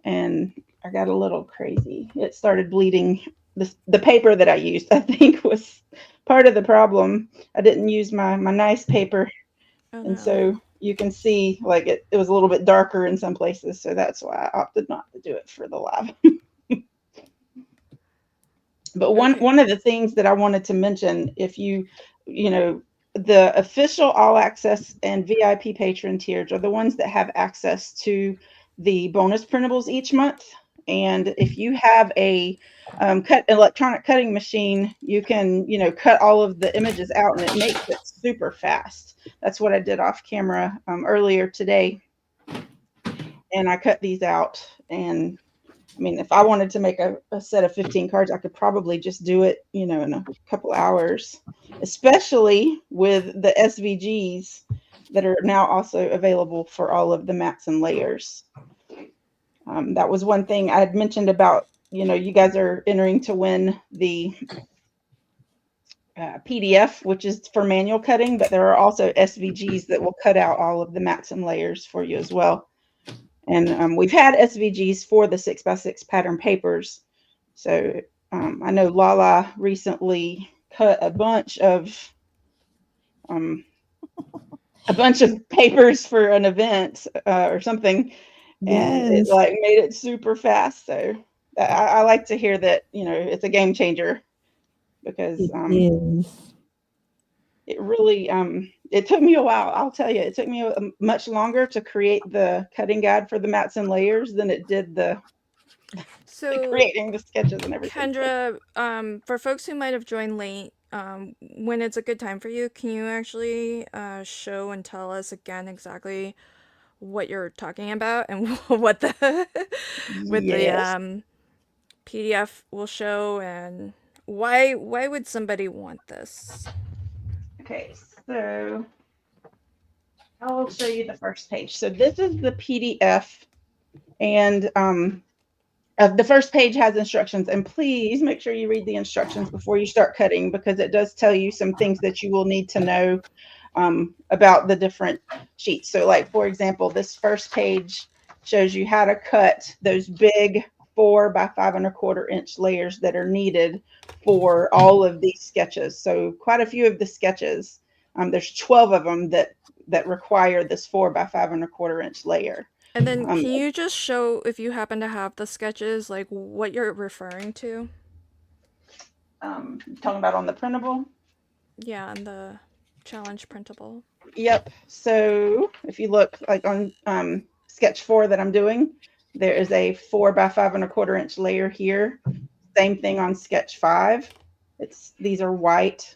and I got a little crazy. It started bleeding. The paper that I used, I think, was part of the problem. I didn't use my nice paper, and so you can see like it was a little bit darker in some places. So that's why I opted not to do it for the live. But one of the things that I wanted to mention, if you know, the official all access and VIP patron tiers are the ones that have access to the bonus printables each month. And if you have a electronic cutting machine, you can, you know, cut all of the images out, and it makes it super fast. That's what I did off camera earlier today. And I cut these out. And I mean, if I wanted to make a set of 15 cards, I could probably just do it, you know, in a couple hours, especially with the SVGs that are now also available for all of the mats and layers. That was one thing I had mentioned about, you know, you guys are entering to win the PDF, which is for manual cutting, but there are also SVGs that will cut out all of the mats and layers for you as well. And we've had SVGs for the 6x6 pattern papers. So I know Lala recently cut a bunch of papers for an event or something, and it Yes. like made it super fast. So I like to hear that, you know, it's a game changer, because It is. it really it took me a while. I'll tell you, it took me much longer to create the cutting guide for the mats and layers than it did the So, creating the sketches and everything. Kendra, for folks who might have joined late, when it's a good time for you, can you actually show and tell us again exactly what you're talking about and what the Yes. PDF will show, and why would somebody want this? Okay, so I'll show you the first page. So this is the PDF, and the first page has instructions, and please make sure you read the instructions before you start cutting, because it does tell you some things that you will need to know about the different sheets. So like, for example, this first page shows you how to cut those big 4 by 5 1/4 inch layers that are needed for all of these sketches. So quite a few of the sketches, there's 12 of them that require this 4 by 5 1/4 inch layer. And then can you just show, if you happen to have the sketches, like what you're referring to? Talking about on the printable? Yeah, on the challenge printable. Yep. So if you look like on sketch 4 that I'm doing, there is a 4 by 5 1/4 inch layer here. Same thing on sketch 5. These are white.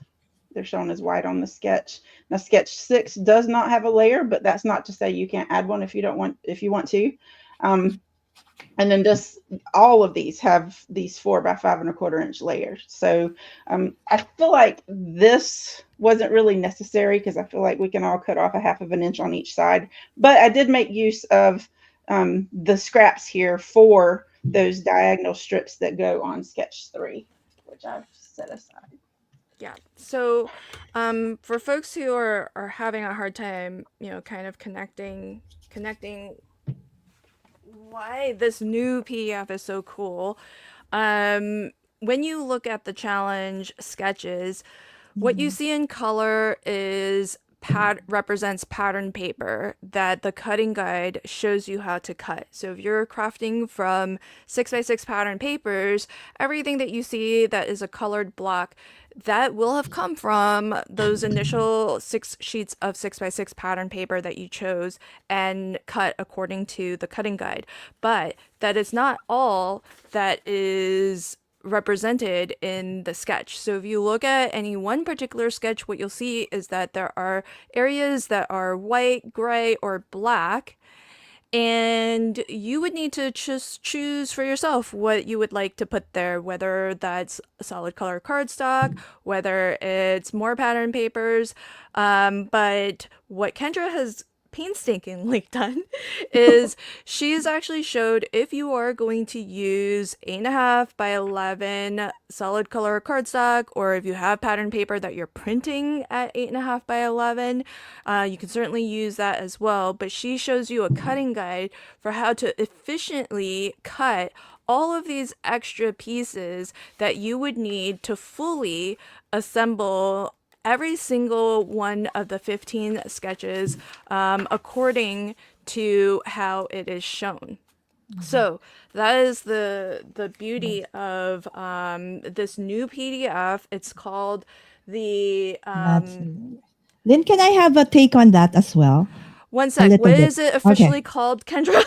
They're shown as white on the sketch. Now sketch 6 does not have a layer, but that's not to say you can't add one if you want to. And then just all of these have these 4 by 5 1/4 inch layers. So I feel like this wasn't really necessary, because I feel like we can all cut off a 1/2 inch on each side. But I did make use of the scraps here for those diagonal strips that go on sketch 3, which I've set aside. Yeah. So, for folks who are having a hard time, you know, kind of connecting why this new PDF is so cool. When you look at the challenge sketches, what you see in color is represents pattern paper that the cutting guide shows you how to cut. So if you're crafting from 6x6 pattern papers, everything that you see that is a colored block, that will have come from those initial 6 sheets of 6x6 pattern paper that you chose and cut according to the cutting guide. But that is not all that is represented in the sketch. So if you look at any one particular sketch, what you'll see is that there are areas that are white, gray, or black, and you would need to just choose for yourself what you would like to put there, whether that's solid color cardstock, whether it's more pattern papers. But what Kendra has painstakingly done is she's actually showed if you are going to use 8.5 by 11 solid color cardstock, or if you have pattern paper that you're printing at 8.5 by 11, you can certainly use that as well. But she shows you a cutting guide for how to efficiently cut all of these extra pieces that you would need to fully assemble every single one of the 15 sketches according to how it is shown. So that is the beauty of this new PDF. It's called the Then can I have a take on that as well? one sec. What is it officially called, Kendra?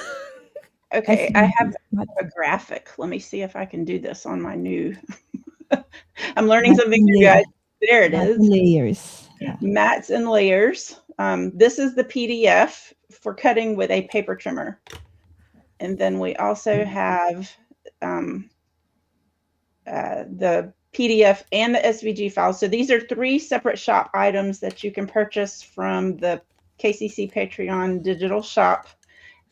Okay, I have a graphic. Let me see if I can do this on my new. I'm learning something new, guys. There it is. Layers. Yeah. Mats and layers. This is the PDF for cutting with a paper trimmer. And then we also have the PDF and the SVG file. So these are 3 separate shop items that you can purchase from the KCC Patreon digital shop.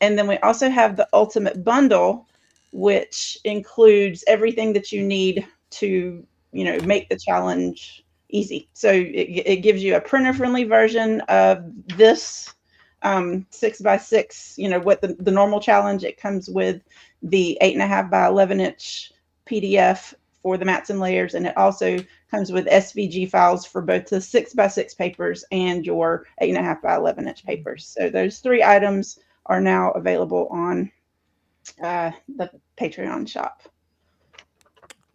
And then we also have the Ultimate Bundle, which includes everything that you need to, you know, make the challenge easy. So it gives you a printer-friendly version of this 6x6, what the normal challenge. It comes with the 8.5 by 11 inch PDF for the mats and layers, and it also comes with SVG files for both the 6x6 papers and your 8.5 by 11 inch papers. So those 3 items are now available on the Patreon shop.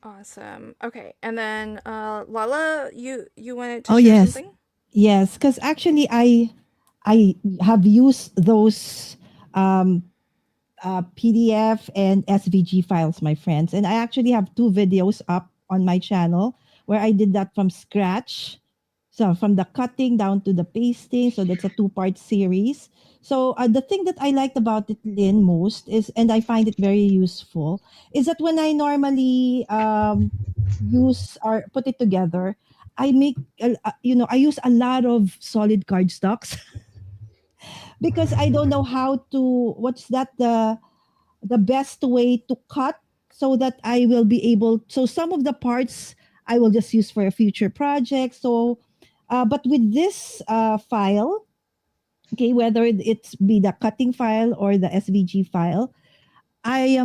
Awesome. Okay, and then Lala, you wanted to Oh, share yes. something? Yes, because actually I have used those PDF and SVG files, my friends, and I actually have 2 videos up on my channel where I did that from scratch. So from the cutting down to the pasting, so that's a 2-part series. So the thing that I liked about it, Lynn, most is, and I find it very useful, is that when I normally use or put it together, I make, I use a lot of solid cardstocks because I don't know how to, what's that, the best way to cut so that I will be able, so some of the parts I will just use for a future project. So but with this file, okay, whether it's be the cutting file or the SVG file, I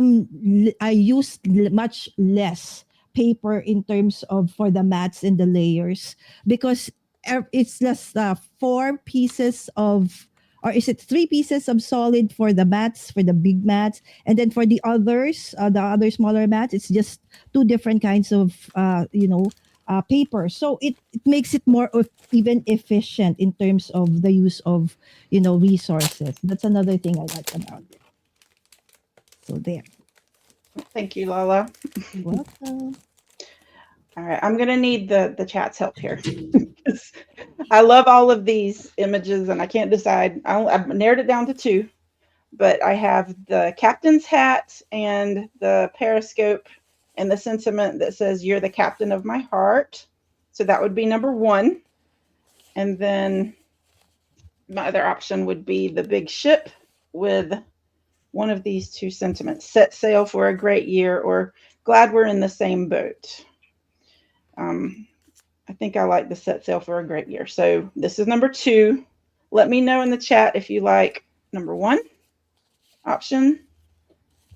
use much less paper in terms of for the mats and the layers because it's just 4 pieces of, or is it 3 pieces of solid for the mats, for the big mats, and then for the other smaller mats, it's just 2 different kinds of paper. So it makes it more of even efficient in terms of the use of resources. That's another thing I like about it. So there. Thank you, Lala. Welcome. All right, I'm going to need the chat's help here. I love all of these images and I can't decide. I've narrowed it down to 2, but I have the captain's hat and the periscope and the sentiment that says, "You're the captain of my heart." So that would be number 1. And then my other option would be the big ship with one of these 2 sentiments: "Set sail for a great year," or "Glad we're in the same boat." I think I like the "Set sail for a great year." So this is number 2. Let me know in the chat if you like number 1 option,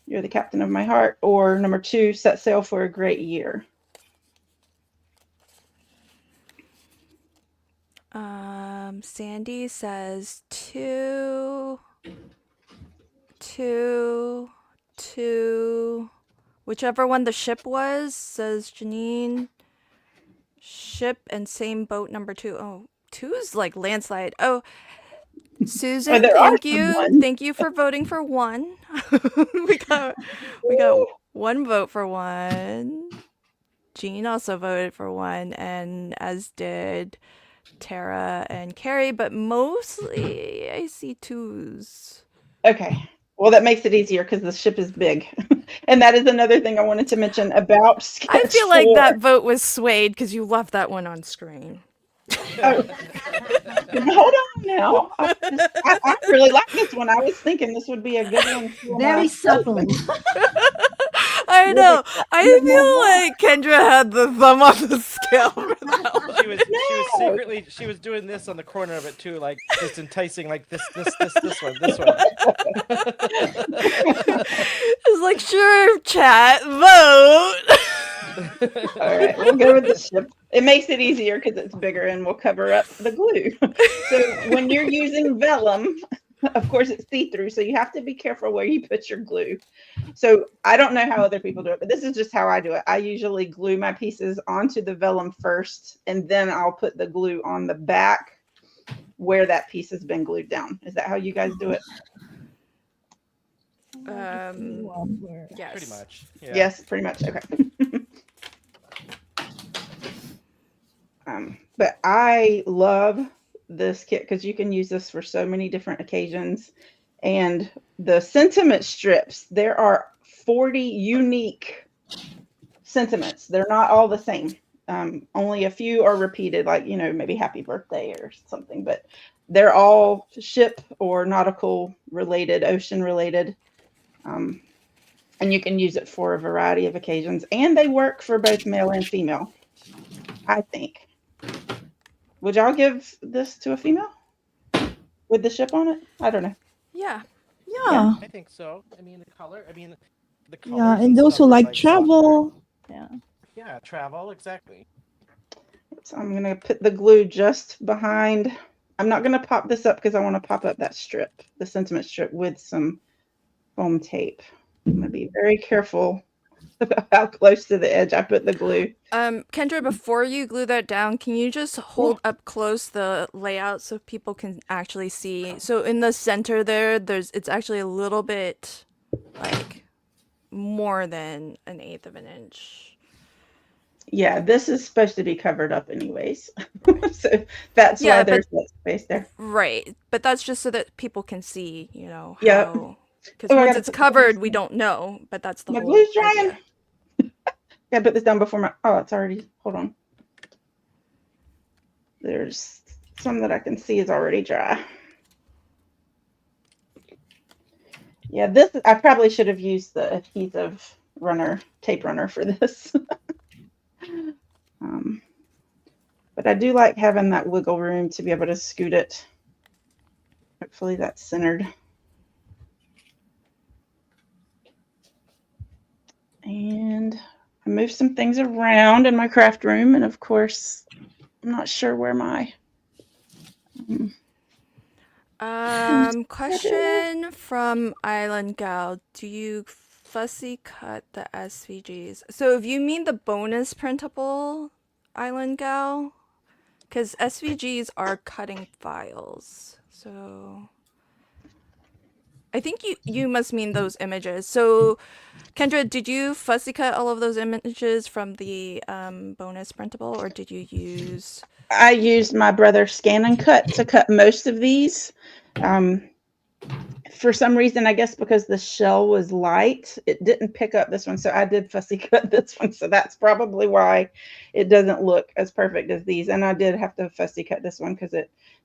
"You're the captain of my heart," or number 2, "Set sail for a great year." Sandy says 2, 2, whichever one the ship was, says Janine. Ship and same boat number 2. Oh, 2 is like landslide. Oh, Susan, there are thank some you. ones. Thank you for voting for 1. we got 1 vote for 1. Jean also voted for 1, and as did Tara and Carrie, but mostly I see 2s. Okay. Well, that makes it easier because the ship is big. And that is another thing I wanted to mention about I sketch feel like 4. that vote was swayed because you left that one on screen. Oh, hold on now. I really like this one. I was thinking this would be a good one. For Very my subtle. I know. I feel like Kendra had the thumb on the scale for that one. She was doing this on the corner of it too, like just enticing, like this one. It's like, sure, chat, vote. All right, we'll go with the ship. It makes it easier because it's bigger and we'll cover up the glue. So when you're using vellum, of course it's see-through, so you have to be careful where you put your glue. So I don't know how other people do it, but this is just how I do it. I usually glue my pieces onto the vellum first, and then I'll put the glue on the back where that piece has been glued down. Is that how you guys do it? Yes. Pretty much. Yeah. Yes, pretty much. Okay. But I love this kit because you can use this for so many different occasions. And the sentiment strips, there are 40 unique sentiments. They're not all the same. Only a few are repeated, like, maybe happy birthday or something, but they're all ship or nautical related, ocean related. And you can use it for a variety of occasions, and they work for both male and female, I think. Would y'all give this to a female with the ship on it? I don't know. Yeah. Yeah. I think so. I mean, the color. I mean, the Yeah. colors And those stuff who are like like travel. Yeah. yeah, travel exactly. So I'm gonna put the glue just behind. I'm not gonna pop this up because I want to pop up that strip, the sentiment strip, with some foam tape. I'm gonna be very careful about how close to the edge I put the glue. Kendra, before you glue that down, can you just hold up close the layout so people can actually see? So in the center there, it's actually a little bit like more than 1/8 of an inch. Yeah, this is supposed to be covered up anyways. So that's Yeah, why but there's that space there. right. But that's just so that people can see, Yeah. how, because Oh, I once gotta it's put the glue covered, we down. don't know, but that's the My whole glue's drying. idea. Gotta put this down before my, oh, it's already, hold on. There's some that I can see is already dry. Yeah, this, I probably should have used the adhesive runner, tape runner for this. But I do like having that wiggle room to be able to scoot it. Hopefully that's centered. And I moved some things around in my craft room, and of course, I'm not sure where my Question from Island Gal. Do you fussy cut the SVGs? So if you mean the bonus printable, Island Gal, because SVGs are cutting files. So I think you must mean those images. So Kendra, did you fussy cut all of those images from the bonus printable, or did you use? I used my brother's Scan and Cut to cut most of these. For some reason, I guess because the shell was light, it didn't pick up this one. So I did fussy cut this one. So that's probably why it doesn't look as perfect as these. And I did have to fussy cut this one because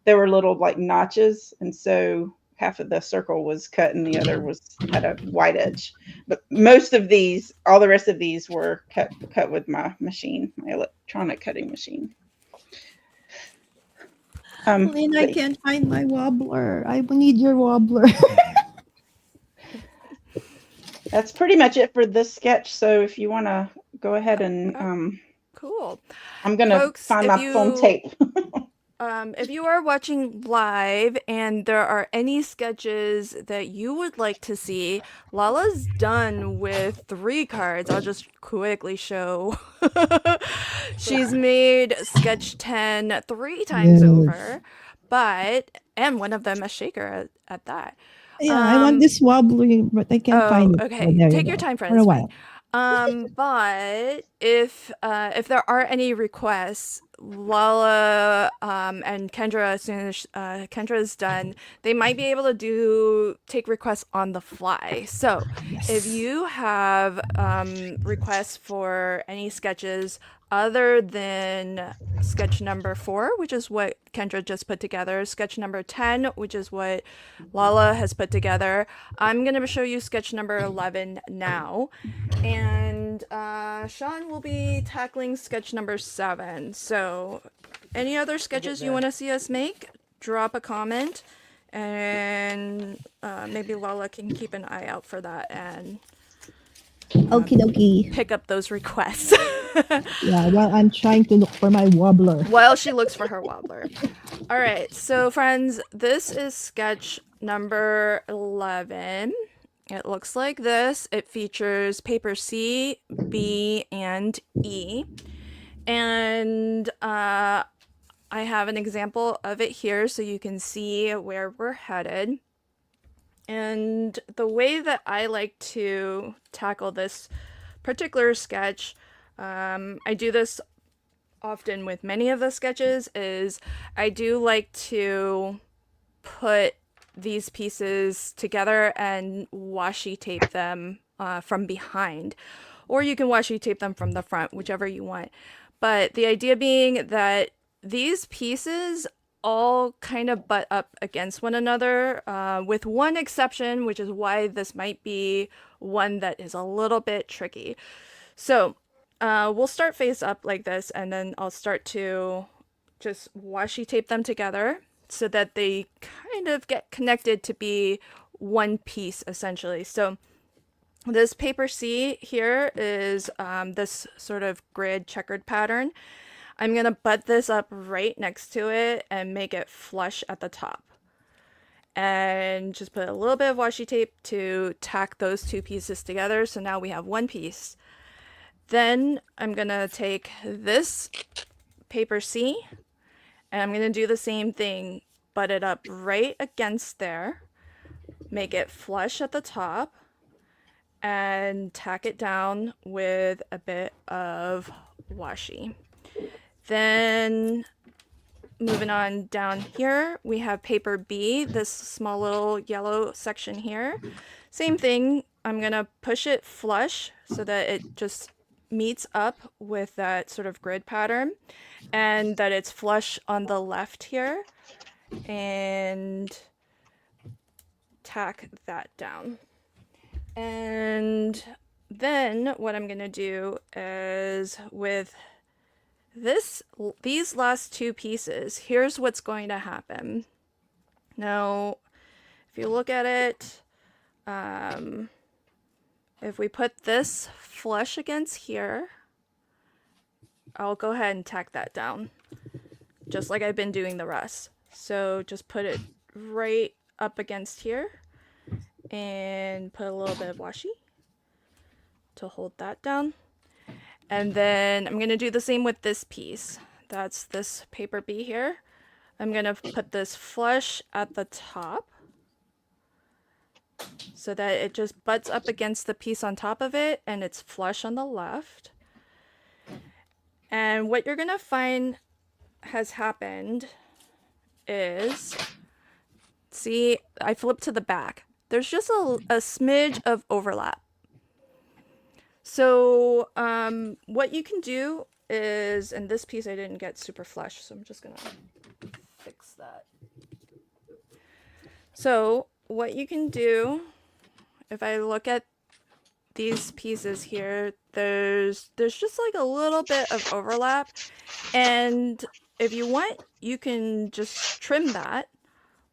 there were little like notches. And so half of the circle was cut and the other had a white edge. But most of these, all the rest of these were cut with my machine, my electronic cutting machine. Lynn, I can't find my wobbler. I need your wobbler. That's pretty much it for this sketch. So if you want to go ahead and Cool. I'm gonna Folks, find my foam tape. If you are watching live and there are any sketches that you would like to see, Lala's done with 3 cards. I'll just quickly show. She's made sketch 10 3 times over, and one of them a shaker at that. Yeah, I want this wobbly, but I can't find it. Okay. Oh, there Take you your go. time, friends. For a while. But if there are any requests, Lala and Kendra, as soon as Kendra is done, they might be able to take requests on the fly. So if you have requests for any sketches other than sketch number 4, which is what Kendra just put together, sketch number 10, which is what Lala has put together, I'm going to show you sketch number 11 now. And Sean will be tackling sketch number 7. So any other sketches you want to see us make, drop a comment, and maybe Lala can keep an eye out for that and Okie dokie. pick up those requests. Yeah, while I'm trying to look for my wobbler. While she looks for her wobbler. All right, so friends, this is sketch number 11. It looks like this. It features paper C, B, and E. And I have an example of it here so you can see where we're headed. And the way that I like to tackle this particular sketch, I do this often with many of the sketches, is I do like to put these pieces together and washi tape them from behind, or you can washi tape them from the front, whichever you want. But the idea being that these pieces all kind of butt up against one another, with one exception, which is why this might be one that is a little bit tricky. So we'll start face up like this, and then I'll start to just washi tape them together so that they kind of get connected to be one piece essentially. So this paper C here is this sort of grid checkered pattern. I'm going to butt this up right next to it and make it flush at the top. And just put a little bit of washi tape to tack those two pieces together. So now we have one piece. Then I'm going to take this paper C and I'm going to do the same thing. Butt it up right against there. Make it flush at the top. And tack it down with a bit of washi. Then moving on down here, we have paper B, this small little yellow section here. Same thing, I'm gonna push it flush so that it just meets up with that sort of grid pattern and that it's flush on the left here, and tack that down. And then what I'm gonna do is with these last two pieces, here's what's going to happen. Now, if you look at it, if we put this flush against here, I'll go ahead and tack that down, just like I've been doing the rest. So just put it right up against here and put a little bit of washi to hold that down. And then I'm going to do the same with this piece. That's this paper B here. I'm going to put this flush at the top so that it just butts up against the piece on top of it and it's flush on the left. And what you're going to find has happened is, see, I flipped to the back. There's just a smidge of overlap. So what you can do is, and this piece I didn't get super flush, so I'm just gonna fix that. So what you can do, if I look at these pieces here, there's just like a little bit of overlap, and if you want, you can just trim that,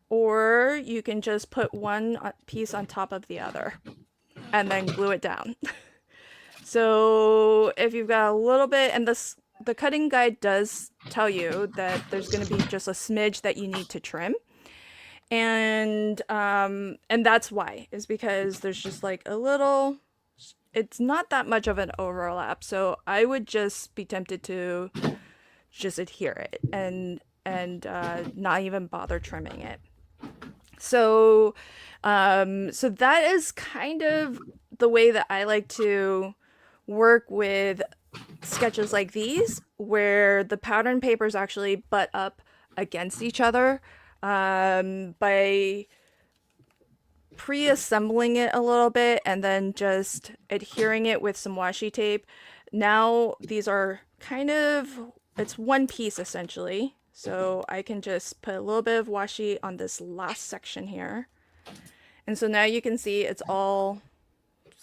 or you can just put one piece on top of the other and then glue it down. So if you've got a little bit, and the cutting guide does tell you that there's going to be just a smidge that you need to trim, and that's why, is because there's just like a little, it's not that much of an overlap. So I would just be tempted to just adhere it and not even bother trimming it. So so that is kind of the way that I like to work with sketches like these, where the pattern papers actually butt up against each other by pre-assembling it a little bit and then just adhering it with some washi tape. Now these are kind of, it's one piece essentially. So I can just put a little bit of washi on this last section here. And so now you can see it's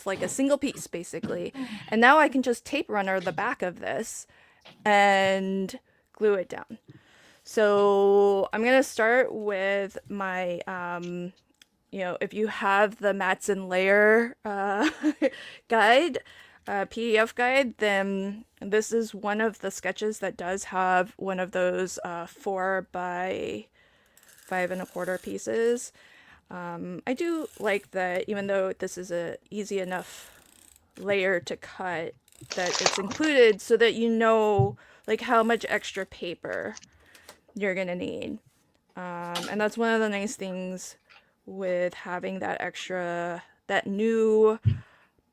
like a single piece basically. And now I can just tape runner the back of this and glue it down. So I'm going to start with my, if you have the mats and layer guide, PDF guide, then this is one of the sketches that does have one of those 4 by 5 1/4 pieces. I do like that, even though this is a easy enough layer to cut, that it's included so that you know like how much extra paper you're gonna need. And that's one of the nice things with having that new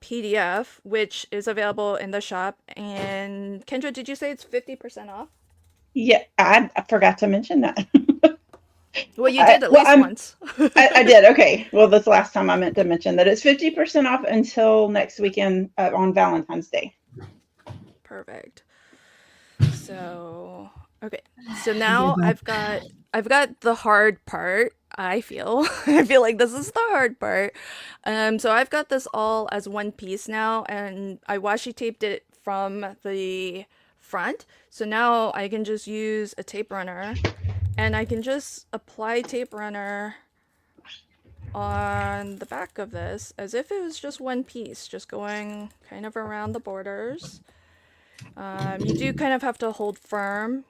PDF, which is available in the shop. And Kendra, did you say it's 50% off? Yeah, I forgot to mention that. Well, you did at least once. I did. Okay. Well, this last time I meant to mention that it's 50% off until next weekend on Valentine's Day. Perfect. So, okay. So now I've got the hard part. I feel like this is the hard part. So I've got this all as one piece now, and I washi taped it from the front. So now I can just use a tape runner and I can just apply tape runner on the back of this as if it was just one piece, just going kind of around the borders. You do kind of have to hold firm,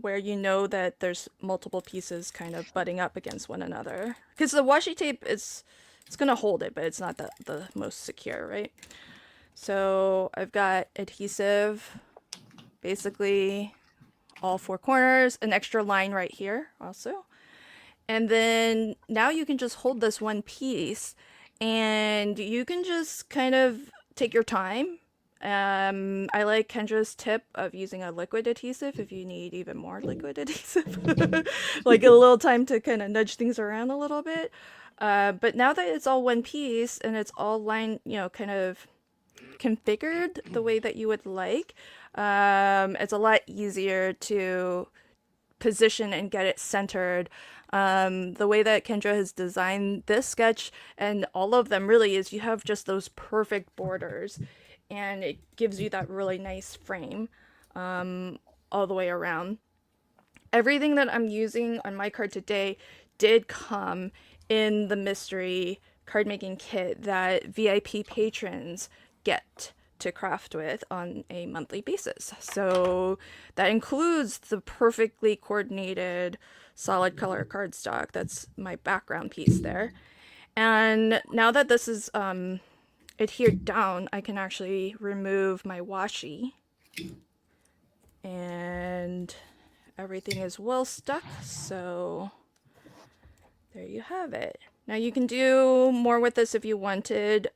where you know that there's multiple pieces kind of butting up against one another. Because the washi tape it's going to hold it, but it's not the most secure, right? So I've got adhesive, basically all four corners, an extra line right here also. And then now you can just hold this one piece and you can just kind of take your time. I like Kendra's tip of using a liquid adhesive if you need even more liquid adhesive. Like a little time to kind of nudge things around a little bit. But now that it's all one piece and it's all lined, kind of configured the way that you would like, it's a lot easier to position and get it centered. The way that Kendra has designed this sketch and all of them really is you have just those perfect borders and it gives you that really nice frame all the way around. Everything that I'm using on my card today did come in the mystery card making kit that VIP patrons get to craft with on a monthly basis. So that includes the perfectly coordinated solid color cardstock. That's my background piece there. And now that this is adhered down, I can actually remove my washi and everything is well stuck. So there you have it. Now you can do more with this if you wanted.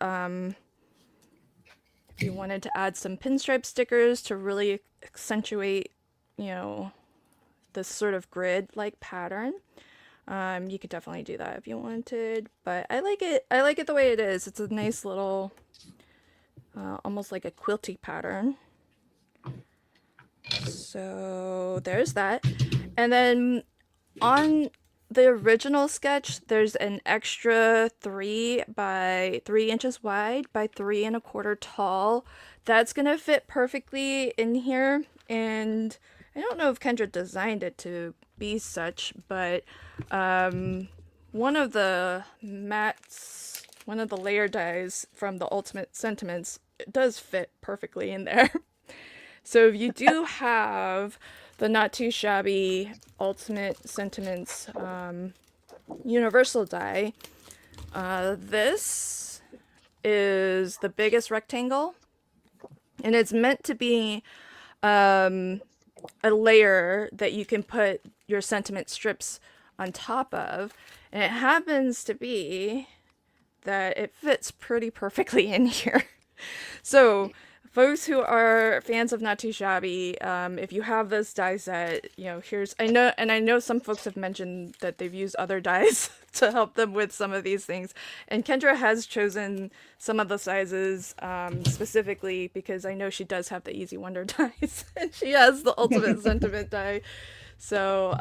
If you wanted to add some pinstripe stickers to really accentuate, this sort of grid-like pattern, you could definitely do that if you wanted. But I like it. I like it the way it is. It's a nice little, almost like a quilty pattern. So there's that. And then on the original sketch, there's an extra 3 by 3 inches wide by 3 1/4 tall. That's gonna fit perfectly in here. And I don't know if Kendra designed it to be such, but one of the mats, one of the layer dies from the Ultimate Sentiments, it does fit perfectly in there. So if you do have the Not Too Shabby Ultimate Sentiments universal die, this is the biggest rectangle, and it's meant to be a layer that you can put your sentiment strips on top of, and it happens to be that it fits pretty perfectly in here. So folks who are fans of Not Too Shabby, if you have this die set, I know some folks have mentioned that they've used other dies to help them with some of these things. And Kendra has chosen some of the sizes specifically because I know she does have the Easy Wonder dies and she has the Ultimate Sentiment die. So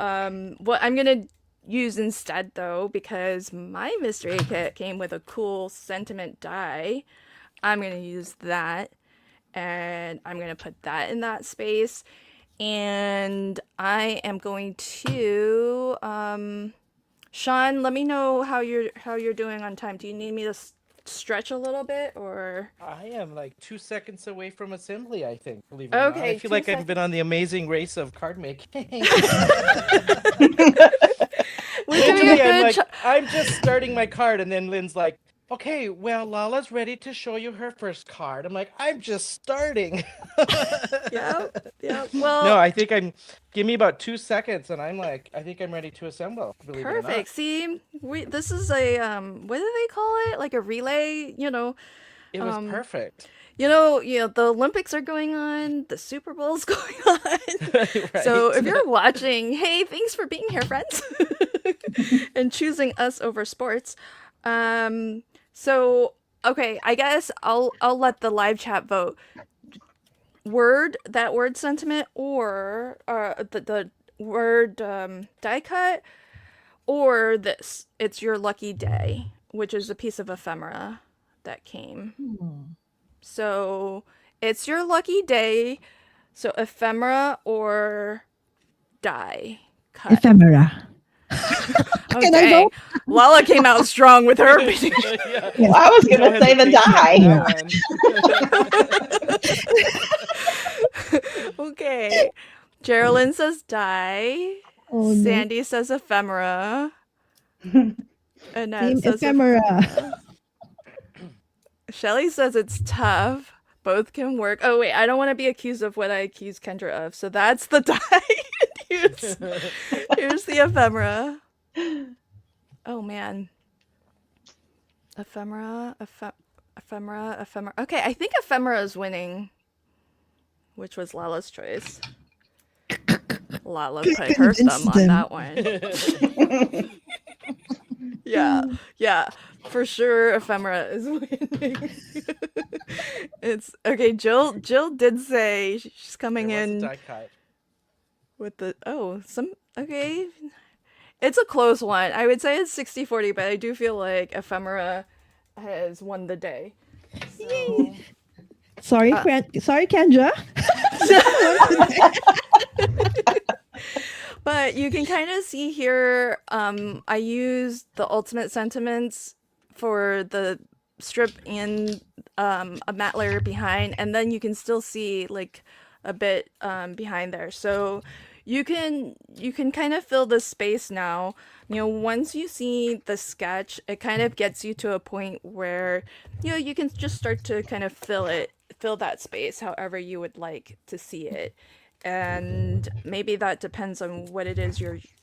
what I'm going to use instead, though, because my mystery kit came with a cool sentiment die, I'm going to use that. And I'm going to put that in that space. And I am going to, Sean, let me know how you're doing on time. Do you need me to stretch a little bit or? I am like 2 seconds away from assembly, I think, believe it or not. I feel like I've been on the amazing race of card making. I'm just starting my card and then Lynn's like, okay, well, Lala's ready to show you her first card. I'm like, I'm just starting. Yeah. Well, no, I think give me about 2 seconds and I'm like, I think I'm ready to assemble. Perfect. See, this is a, what do they call it? Like a relay, It was perfect. The Olympics are going on, the Super Bowl's going on. Right. So if you're watching, hey, thanks for being here, friends. And choosing us over sports. So, okay, I guess I'll let the live chat vote. That word sentiment or the word die cut or this. It's your lucky day, which is a piece of ephemera that came. So, it's your lucky day. So ephemera or die cut. Ephemera. Can I go? Lala came out strong with her opinion. Yeah. Well, I was going No to say the hesitation on die. that one. Okay. Geraldine says die. Oh, no. Sandy says ephemera. Annette Team says ephemera. Shelly says it's tough. Both can work. Oh wait, I don't want to be accused of what I accuse Kendra of. So that's the die. here's the ephemera. Oh man. Ephemera. Okay, I think ephemera is winning, which was Lala's choice. Lala put her thumb on that one. Yeah, for sure ephemera is winning. It's okay. Jill did say she's coming There was a in die cut. with the okay. It's a close one. I would say it's 60-40, but I do feel like ephemera has won the day. So, Sorry, Kendra. but you can kind of see here, I used the ultimate sentiments for the strip and a matte layer behind, and then you can still see like a bit behind there. So you can kind of fill the space now. You know, once you see the sketch, it kind of gets you to a point where, you know, you can just start to kind of fill that space however you would like to see it. And maybe that depends on what it is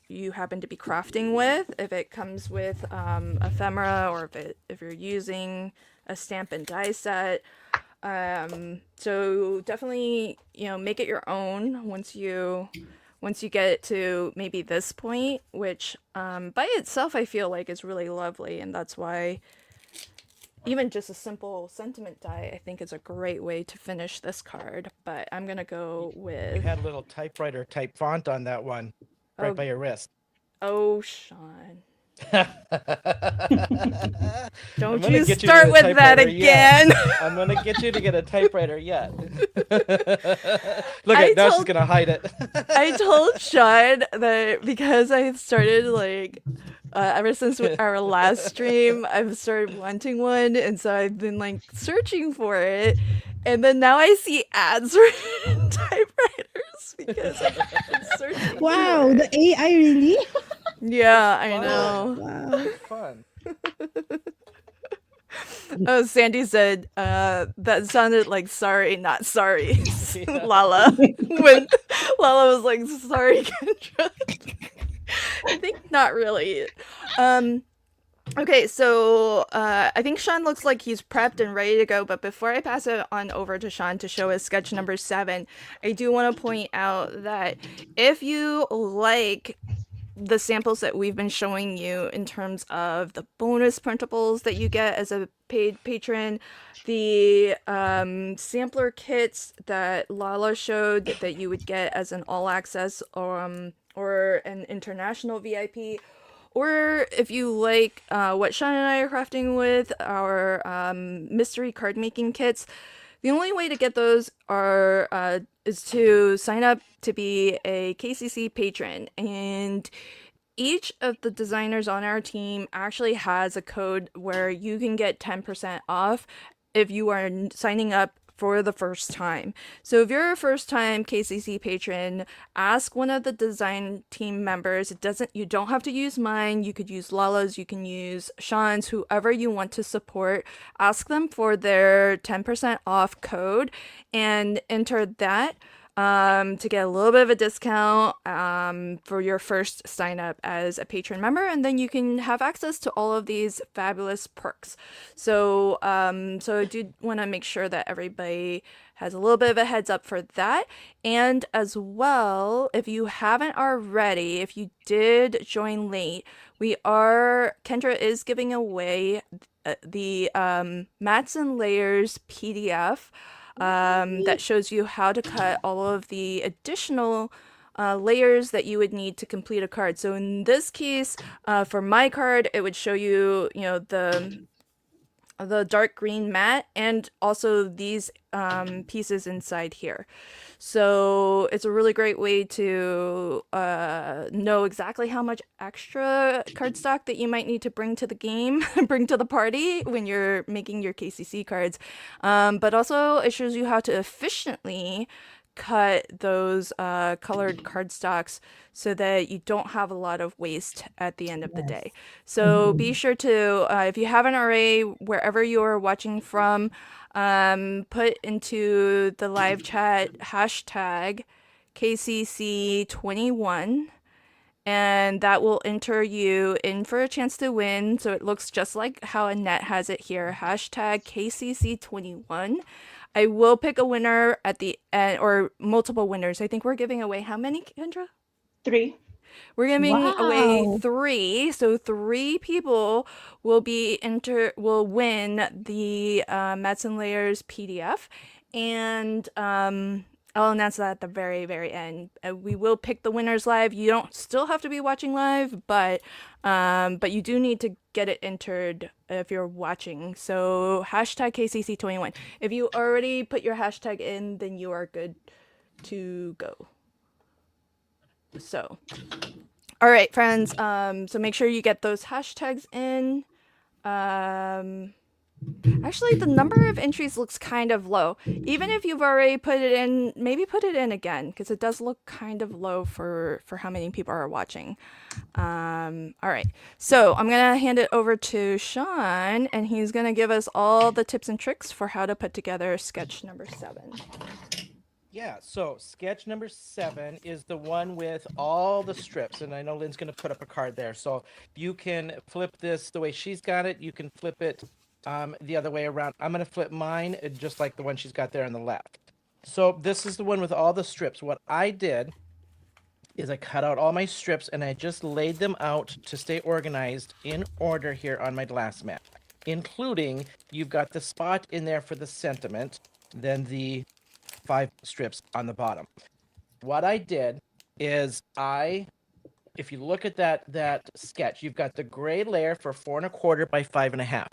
you happen to be crafting with. If it comes with ephemera, or if you're using a stamp and die set. So definitely, you know, make it your own once you get it to maybe this point, which by itself I feel like is really lovely, and that's why even just a simple sentiment die I think is a great way to finish this card. But I'm gonna go You with had a little typewriter type font on that one, right by your wrist. Sean. I'm Don't gonna you get you to start get a with that typewriter yet. again. I'm gonna get you to get a typewriter yet. Look I at now she's told- gonna hide it. I told Sean that because I started like ever since our last stream, I've started wanting one, and so I've been like searching for it, and then now I see ads for typewriters because I've been searching. Wow, for the it. AI really? Yeah, I Fun. know. Wow. Fun. Oh, Sandy said that sounded like sorry, not sorry. Yeah. Lala. When Lala was like, sorry, Kendra. I think not really. Okay, so I think Sean looks like he's prepped and ready to go, but before I pass it on over to Sean to show us sketch number 7, I do want to point out that if you like the samples that we've been showing you in terms of the bonus printables that you get as a paid patron, the sampler kits that Lala showed that you would get as an all access or an international VIP, or if you like what Sean and I are crafting with our mystery card making kits, the only way to get those is to sign up to be a KCC patron, and each of the designers on our team actually has a code where you can get 10% off if you are signing up for the first time. So if you're a first time KCC patron, ask one of the design team members. You don't have to use mine. You could use Lala's, you can use Sean's, whoever you want to support. Ask them for their 10% off code and enter that to get a little bit of a discount for your first sign up as a patron member, and then you can have access to all of these fabulous perks. So so I do want to make sure that everybody has a little bit of a heads up for that. And as well, if you haven't already, if you did join late, Kendra is giving away the Mats and Layers PDF that shows you how to cut all of the additional layers that you would need to complete a card. So in this case, for my card, it would show you, you know, the dark green mat, and also these pieces inside here. So it's a really great way to know exactly how much extra cardstock that you might need to bring to the game, bring to the party when you're making your KCC cards. But also it shows you how to efficiently cut those colored cardstocks so that you don't have a lot of waste at the end of the day. So be sure to, if you haven't already, wherever you're watching from, put into the live chat hashtag KCC21, and that will enter you in for a chance to win. So it looks just like how Annette has it here, hashtag KCC21. I will pick a winner at the end, or multiple winners. I think we're giving away how many, Kendra? 3. We're giving away Wow. 3, so 3 people will win the Mats and Layers PDF, and I'll announce that at the very, very end. We will pick the winners live. You don't still have to be watching live, but you do need to get it entered if you're watching. So hashtag KCC21. If you already put your hashtag in, then you are good to go. So, all right, friends. So make sure you get those hashtags in. Actually, the number of entries looks kind of low. Even if you've already put it in, maybe put it in again, because it does look kind of low for how many people are watching. All right, so I'm gonna hand it over to Sean, and he's gonna give us all the tips and tricks for how to put together sketch number 7. Yeah, so sketch number 7 is the one with all the strips, and I know Lynn's going to put up a card there. So you can flip this the way she's got it. You can flip it the other way around. I'm going to flip mine just like the one she's got there on the left. So this is the one with all the strips. What I did is I cut out all my strips and I just laid them out to stay organized in order here on my glass mat, including you've got the spot in there for the sentiment, then the 5 strips on the bottom. What I did is if you look at that sketch, you've got the gray layer for 4 1/4 by 5 1/2.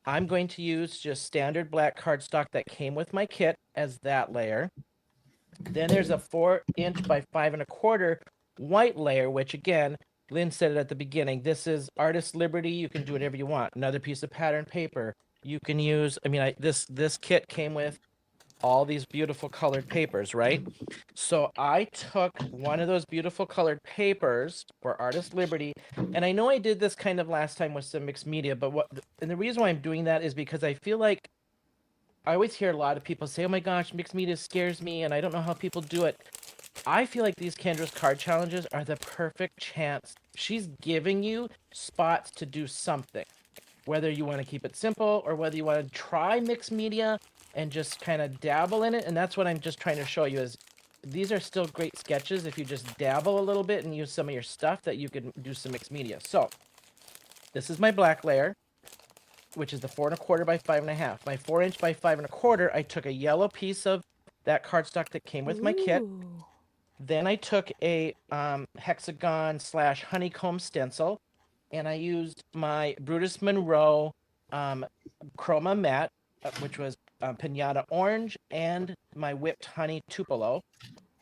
I'm going to use just standard black cardstock that came with my kit as that layer. Then there's a 4" by 5 1/4 white layer, which again, Lynn said it at the beginning. This is Artist Liberty. You can do whatever you want. Another piece of pattern paper. You can use. This kit came with all these beautiful colored papers, right? So I took one of those beautiful colored papers for Artist Liberty, and I know I did this kind of last time with some mixed media, but the reason why I'm doing that is because I feel like I always hear a lot of people say, oh my gosh, mixed media scares me, and I don't know how people do it. I feel like these Kendra's card challenges are the perfect chance. She's giving you spots to do something, whether you want to keep it simple or whether you want to try mixed media and just kind of dabble in it. And that's what I'm just trying to show you is these are still great sketches if you just dabble a little bit and use some of your stuff that you can do some mixed media. So this is my black layer, which is the 4 1/4 by 5 1/2. My 4" by 5 1/4, I took a yellow piece of that cardstock that came with my kit. Then I took a hexagon / honeycomb stencil, and I used my Brutus Monroe chroma matte, which was pinata orange, and my whipped honey Tupelo.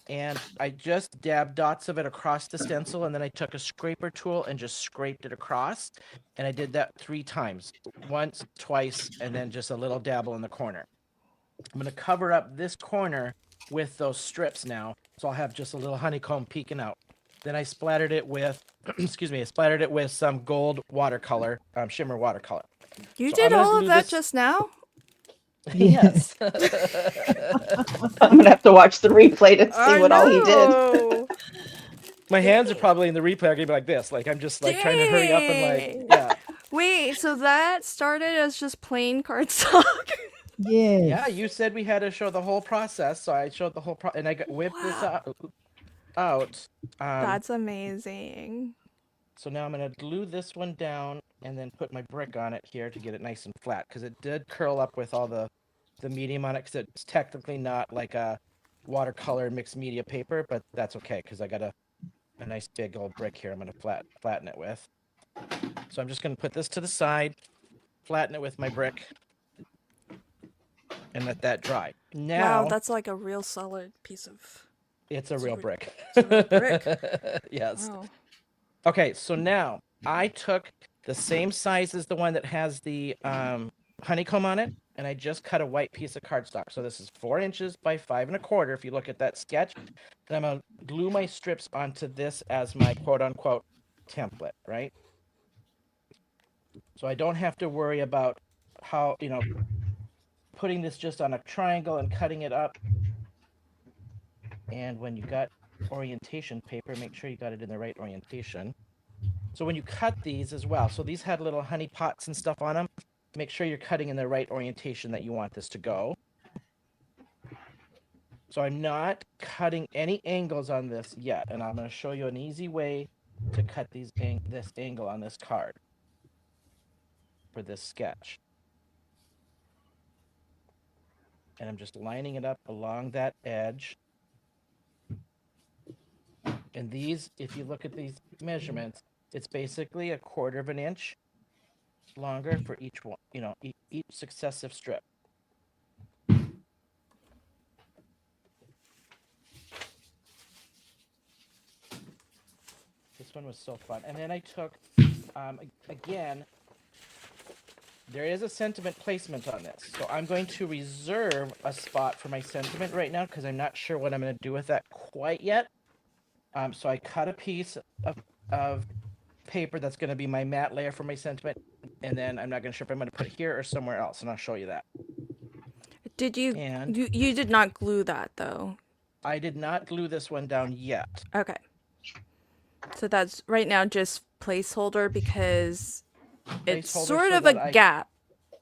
And I just dabbed dots of it across the stencil, and then I took a scraper tool and just scraped it across. And I did that 3 times, once, twice, and then just a little dabble in the corner. I'm going to cover up this corner with those strips now, so I'll have just a little honeycomb peeking out. Then I splattered it with, I splattered it with some gold watercolor, shimmer watercolor. You So did I'm gonna all of glue that this- just now? Yes. I'm gonna have to watch the replay to see what all he did. know. My hands are probably in the replay are gonna be like this. Like I'm just like trying to hurry up and Dang. like Wait, so that started as just plain cardstock? Yes. yeah. You said we had to show the whole process, so I showed the whole and I whipped this out. That's amazing. So now I'm gonna glue this one down and then put my brick on it here to get it nice and flat because it did curl up with all the medium on it because it's technically not like a watercolor mixed media paper, but that's okay because I got a nice big old brick here I'm gonna flatten it with. So I'm just gonna put this to the side. flatten it with my brick, and let that dry. Wow, Now that's like a real solid piece of. it's a real brick. It's a real brick. Yes. Wow. Okay, so now I took the same size as the one that has the honeycomb on it, and I just cut a white piece of cardstock. So this is 4 inches by 5 1/4. If you look at that sketch, and I'm gonna glue my strips onto this as my quote unquote template, right? So I don't have to worry about how, putting this just on a triangle and cutting it up. And when you got orientation paper, make sure you got it in the right orientation. So when you cut these as well, so these had little honey pots and stuff on them, make sure you're cutting in the right orientation that you want this to go. So I'm not cutting any angles on this yet, and I'm going to show you an easy way to cut this angle on this card for this sketch. And I'm just lining it up along that edge. And these, if you look at these measurements, it's basically 1/4 of an inch longer for each one, each successive strip. This one was so fun. And then I took, again, there is a sentiment placement on this. So I'm going to reserve a spot for my sentiment right now because I'm not sure what I'm going to do with that quite yet. So I cut a piece of paper that's going to be my matte layer for my sentiment, and then I'm not going to sure if I'm going to put it here or somewhere else, and I'll show you that. Did you? And You did not glue that though. I did not glue this one down yet. Okay. So that's right now just placeholder because it's Placeholder sort so of a that gap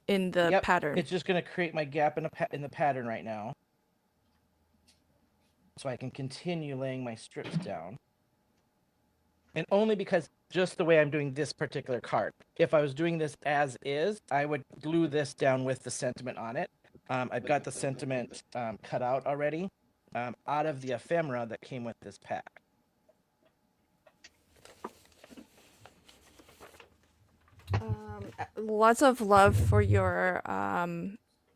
in the Yep, pattern. it's just going to create my gap in the pattern right now. So I can continue laying my strips down. And only because just the way I'm doing this particular card. If I was doing this as is, I would glue this down with the sentiment on it. I've got the sentiment cut out already out of the ephemera that came with this pack. Lots of love for your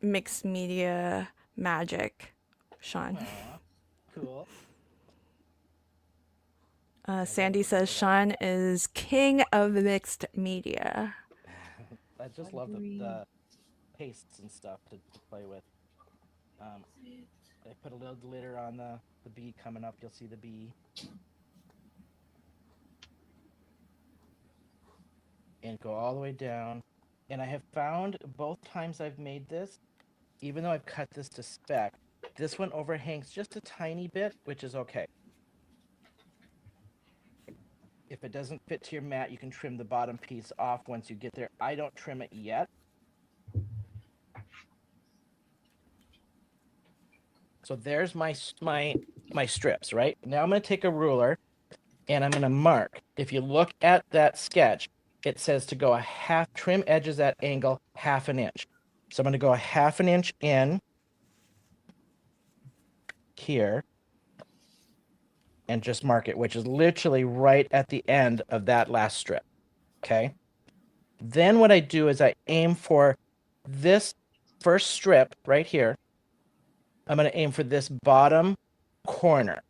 mixed media magic, Sean. Aw, cool. Sandy says Sean is king of mixed media. I just love the pastes and stuff to play with. I put a little glitter on the bee coming up. You'll see the bee. And go all the way down. And I have found both times I've made this, even though I've cut this to spec, this one overhangs just a tiny bit, which is okay. If it doesn't fit to your mat, you can trim the bottom piece off once you get there. I don't trim it yet. So there's my strips, right? Now I'm going to take a ruler and I'm going to mark. If you look at that sketch, it says to go trim edges at angle 1/2 inch. So I'm going to go 1/2 inch in here and just mark it, which is literally right at the end of that last strip. Okay. Then what I do is I aim for this first strip right here. I'm going to aim for this bottom corner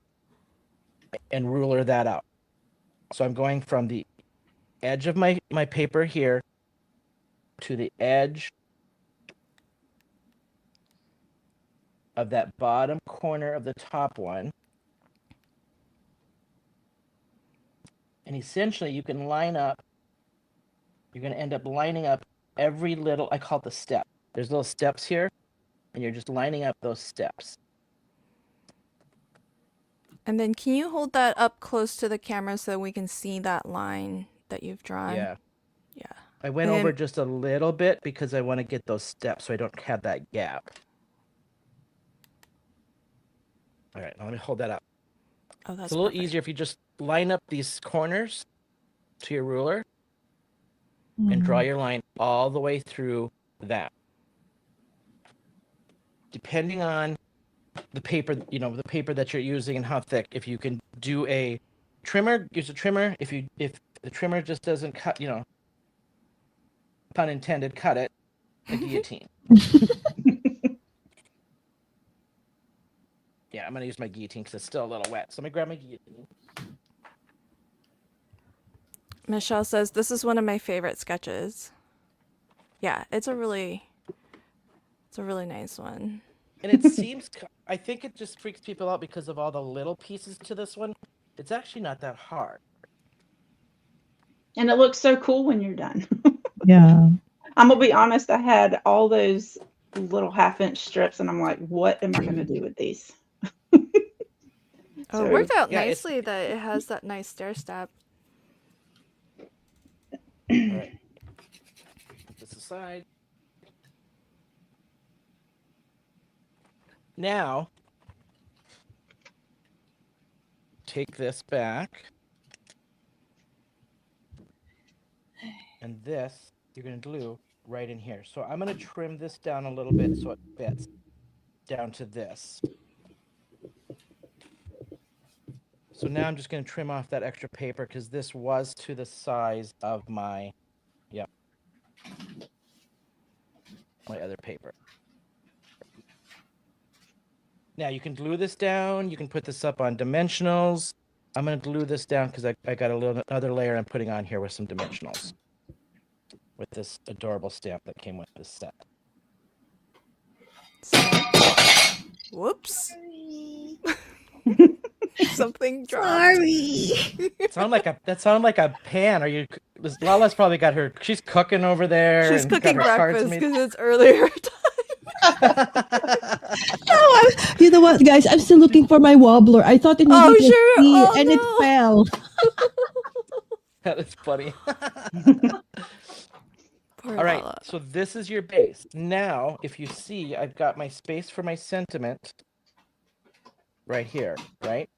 and ruler that out. So I'm going from the edge of my paper here to the edge of that bottom corner of the top one. And essentially you can line up, you're going to end up lining up every little, I call it the step. There's little steps here, and you're just lining up those steps. And then can you hold that up close to the camera so we can see that line that you've drawn? Yeah. Yeah. I went And over then- just a little bit because I want to get those steps so I don't have that gap. All right, now let me hold that up. Oh, that's It's a little perfect. easier if you just line up these corners to your ruler and draw your line all the way through that. Depending on the paper, the paper that you're using and how thick, if you can do a trimmer, use a trimmer. If the trimmer just doesn't cut, pun intended, cut it, a guillotine. Yeah, I'm going to use my guillotine because it's still a little wet. So I'm going to grab my guillotine. Michelle says, this is one of my favorite sketches. Yeah, it's a really nice one. And it seems, I think it just freaks people out because of all the little pieces to this one. It's actually not that hard. And it looks so cool when you're done. Yeah. I'm gonna be honest, I had all those little 1/2-inch strips and I'm like, what am I gonna do with these? Oh, it worked out yeah, nicely that it has that nice stair step. All right. Put this aside. Now, take this back. And this, you're going to glue right in here. So I'm going to trim this down a little bit so it fits down to this. So now I'm just going to trim off that extra paper because this was to the size of my, my other paper. Now you can glue this down. You can put this up on dimensionals. I'm going to glue this down because I got another layer I'm putting on here with some dimensionals. With this adorable stamp that came with this set. Whoops. Something dropped. Sorry. That sounded like a pan. Lala's probably got her, she's cooking over there. She's and got cooking her cards breakfast made. because it's earlier time. No, you know what, guys? I'm still looking for my wobbler. I thought it Oh, was sure. Oh, and no. it fell. That is funny. Poor All right, Lala. so this is your base. Now, if you see, I've got my space for my sentiment right here, right?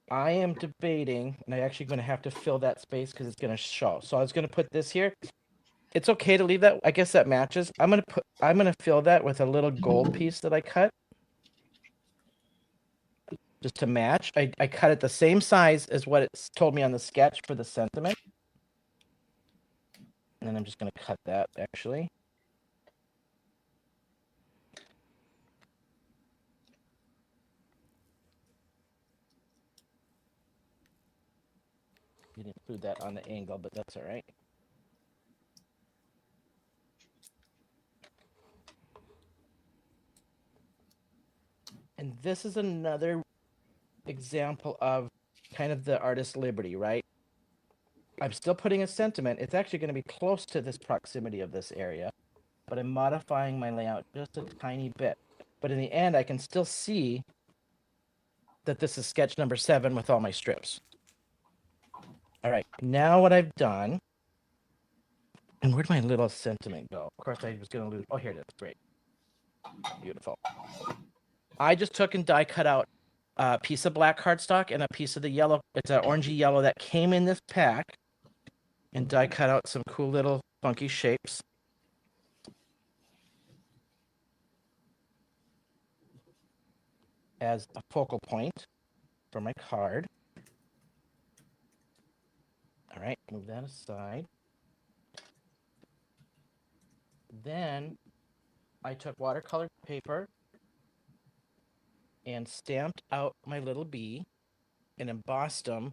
I am debating, and I'm actually going to have to fill that space because it's going to show. So I was going to put this here. It's okay to leave that. I guess that matches. I'm going to fill that with a little gold piece that I cut. Just to match. I cut it the same size as what it's told me on the sketch for the sentiment. And then I'm just going to cut that, actually. You didn't include that on the angle, but that's all right. And this is another example of kind of the artist's liberty, right? I'm still putting a sentiment. It's actually going to be close to this proximity of this area, but I'm modifying my layout just a tiny bit. But in the end, I can still see that this is sketch number 7 with all my strips. All right, now what I've done, and where'd my little sentiment go? Of course, I was going to lose. Oh, here it is. Great. Beautiful. I just took and die cut out a piece of black cardstock and a piece of the yellow. It's an orangey yellow that came in this pack, and die cut out some cool little funky shapes. As a focal point for my card. All right, move that aside. Then I took watercolor paper and stamped out my little bee and embossed them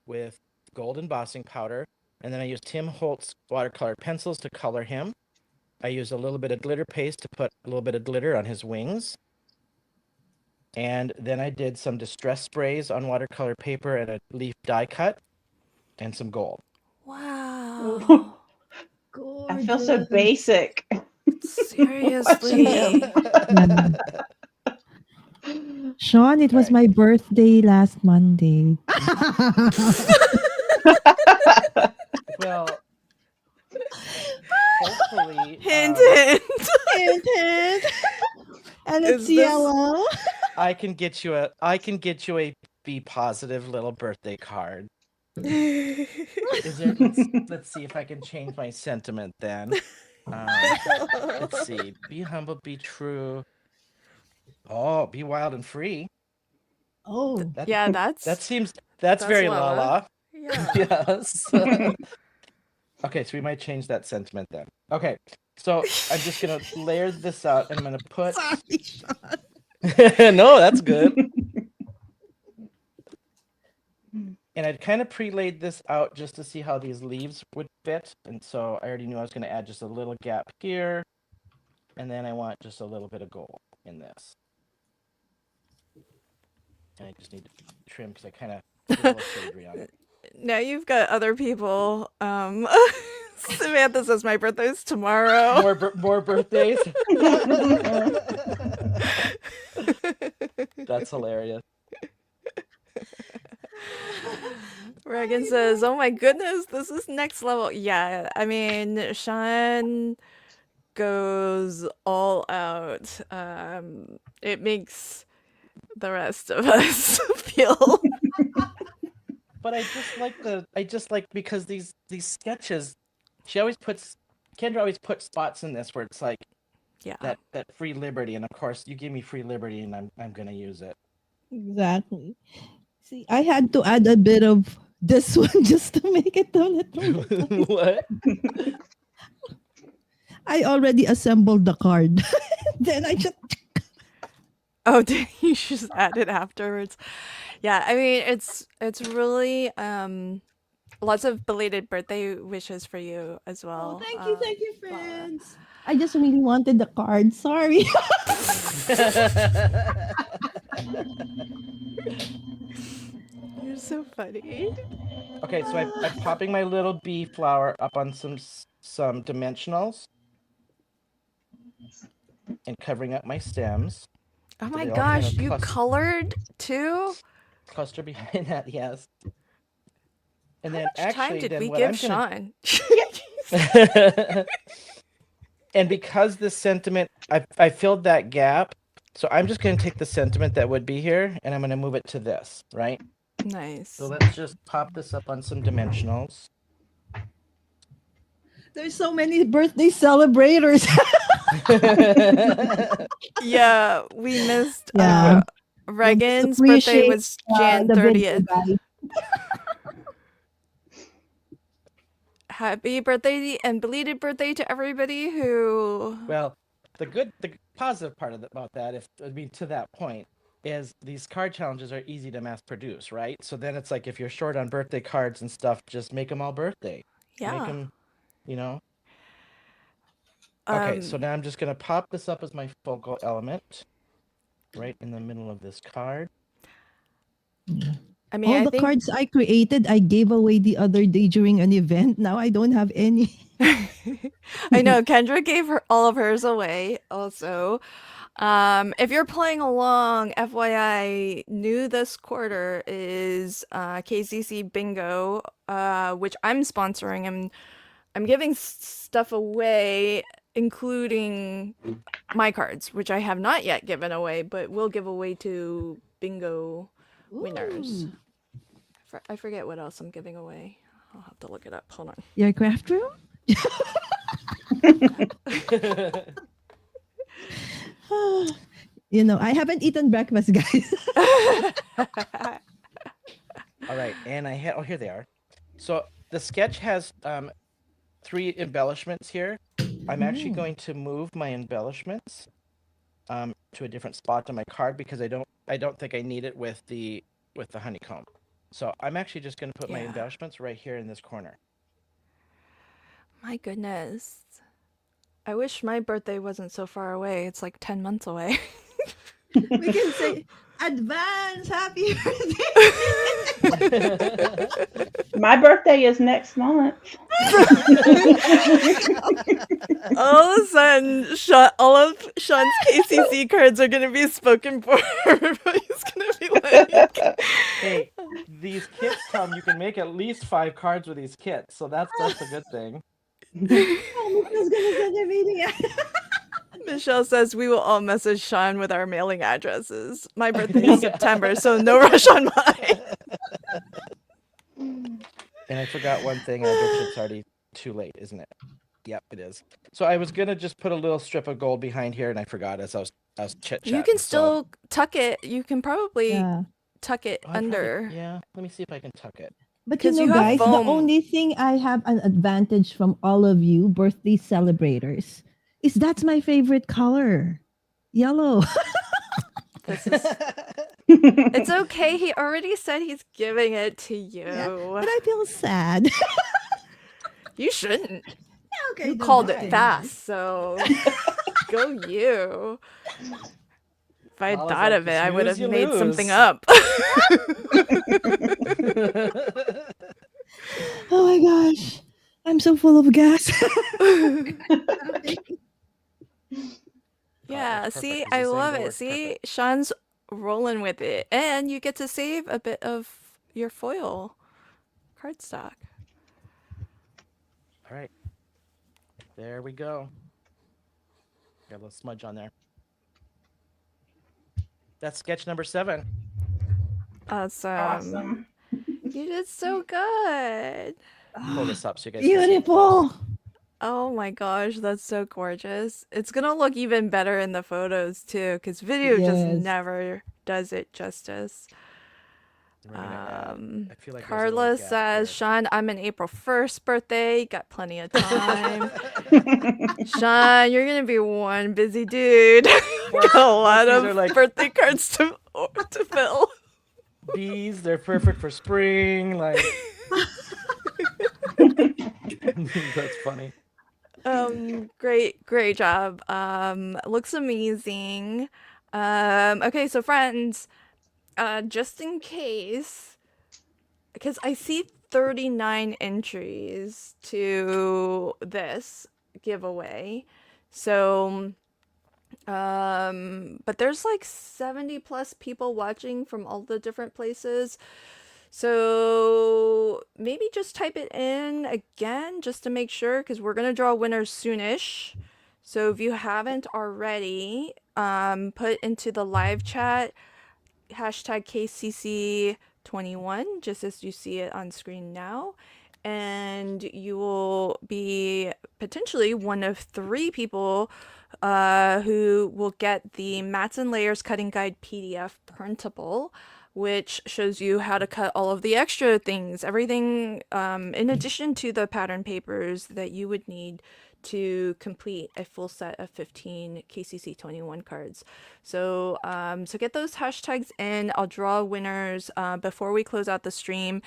with gold embossing powder. And then I used Tim Holtz watercolor pencils to color him. I used a little bit of glitter paste to put a little bit of glitter on his wings. And then I did some distress sprays on watercolor paper and a leaf die cut and some gold. Wow. I feel so basic. Seriously. Sean, it was Right. my birthday last Monday. Well, hopefully, Hint, hint. Hint, hint. And Is it's this- yellow. I can get you a be positive little birthday card. Is there, let's see if I can change my sentiment then. Let's see. Be humble, be true. Oh, be wild and free. Oh. Yeah, that's That's that's very Lala. Lala. Yeah. Yes. Okay, so we might change that sentiment then. Okay, so I'm just gonna layer this out, and I'm gonna put. Sorry, Sean. No, that's good. And I'd kind of pre-laid this out just to see how these leaves would fit. And so I already knew I was going to add just a little gap here. And then I want just a little bit of gold in this. And I just need to trim because I kind of did a little shadry on it. Now you've got other people. Samantha says my birthday's tomorrow. More birthdays? That's hilarious. Reagan says, "Oh my goodness, this is next level." Yeah, I mean, Sean goes all out. It makes the rest of us feel. But I just like because these sketches, Kendra always puts spots in this where it's like Yeah. that free liberty, and of course you give me free liberty and I'm gonna use it. Exactly. See, I had to add a bit of this one just to make it a little. What? I already assembled the card. Then I just. Oh, you should just add it afterwards. Yeah, I mean, it's really lots of belated birthday wishes for you as well. Oh, thank you, friends. I just really wanted the card. Sorry. You're so funny. Okay, so I'm popping my little bee flower up on some dimensionals and covering up my stems. Oh So my they all kind gosh, of you colored too? cluster behind that, yes. And How then much time actually, did then we what give I'm Sean? And because the sentiment, I filled that gap, so I'm just going to take the sentiment that would be here, and I'm going to move it to this, right? Nice. So let's just pop this up on some dimensionals. There's so many birthday celebrators. Yeah, we missed Yeah. Reagan's Let's birthday appreciate, was Jan the video, 30th. guys. Happy birthday and belated birthday to everybody who Well, the positive part about that, to that point, is these card challenges are easy to mass produce, right? So then it's like if you're short on birthday cards and stuff, just make them all birthday. Make yeah. them, Okay, so Um, now I'm just going to pop this up as my focal element right in the middle of this card. I mean, All I the think cards I created, I gave away the other day during an event. Now I don't have any. I know Kendra gave all of hers away also. If you're playing along, FYI, new this quarter is KCC Bingo, which I'm sponsoring. I'm giving stuff away, including my cards, which I have not yet given away, but will give away to bingo winners. Ooh. I forget what else I'm giving away. I'll have to look it up. Hold on. Your craft room? I haven't eaten breakfast, guys. All right, and here they are. So the sketch has 3 embellishments here. I'm actually going to move my embellishments to a different spot on my card because I don't think I need it with the honeycomb. So I'm actually just going to put my Yeah. embellishments right here in this corner. My goodness. I wish my birthday wasn't so far away. It's like 10 months away. We can say advance happy birthday. My birthday is next month. All of a sudden, all of Sean's KCC cards are going to be spoken for. Everybody's going to be like... Hey, these kits come, you can make at least 5 cards with these kits, so that's a good thing. Michelle's gonna send a meeting. Michelle says we will all message Sean with our mailing addresses. My birthday is September, so no rush on mine. And I forgot one thing, I bet it's already too late, isn't it? Yep, it is. So I was gonna just put a little strip of gold behind here, and I forgot as I was chit-chatting. You can still tuck it. You can probably Yeah. tuck it Oh, under. yeah, let me see if I can tuck it. But you 'Cause know, you have guys, the foam. only thing I have an advantage from all of you birthday celebrators is that's my favorite color, yellow. This is. It's okay. He already said he's giving it to Yeah, you. but I feel sad. You shouldn't. Okay, You then called it fine. fast, so go you. If I had Lala's thought like, of "You it, I would snooze, have you made something lose." up. Oh my gosh, I'm so full of gas. Yeah, that's see, perfect, 'cause I this love angle it. works See, perfect. Sean's rolling with it. And you get to save a bit of your foil cardstock. All right, there we go. Got a little smudge on there. That's sketch number 7. Awesome. Awesome. You did so good. Pull this up so you guys can see it close. Beautiful. Oh my gosh, that's so gorgeous. It's gonna look even better in the photos too, because video just Yes. never does it justice. We're gonna add, I feel like there's a Carla little gap says, here. Sean, I'm an April 1st birthday. Got plenty of time. Sean, you're gonna be one busy dude. Got a lot these of are like- birthday cards to fill. Bees, they're perfect for spring. Like, that's funny. Great job. Looks amazing. Okay, so friends, just in case, because I see 39 entries to this giveaway. So, but there's like 70 plus people watching from all the different places. So maybe just type it in again just to make sure, because we're gonna draw winners soonish. So if you haven't already, put into the live chat hashtag KCC21, just as you see it on screen now. And you will be potentially one of 3 people who will get the Mats and Layers Cutting Guide PDF printable, which shows you how to cut all of the extra things, everything in addition to the pattern papers that you would need to complete a full set of 15 KCC 21 cards. So so get those hashtags in. I'll draw winners before we close out the stream.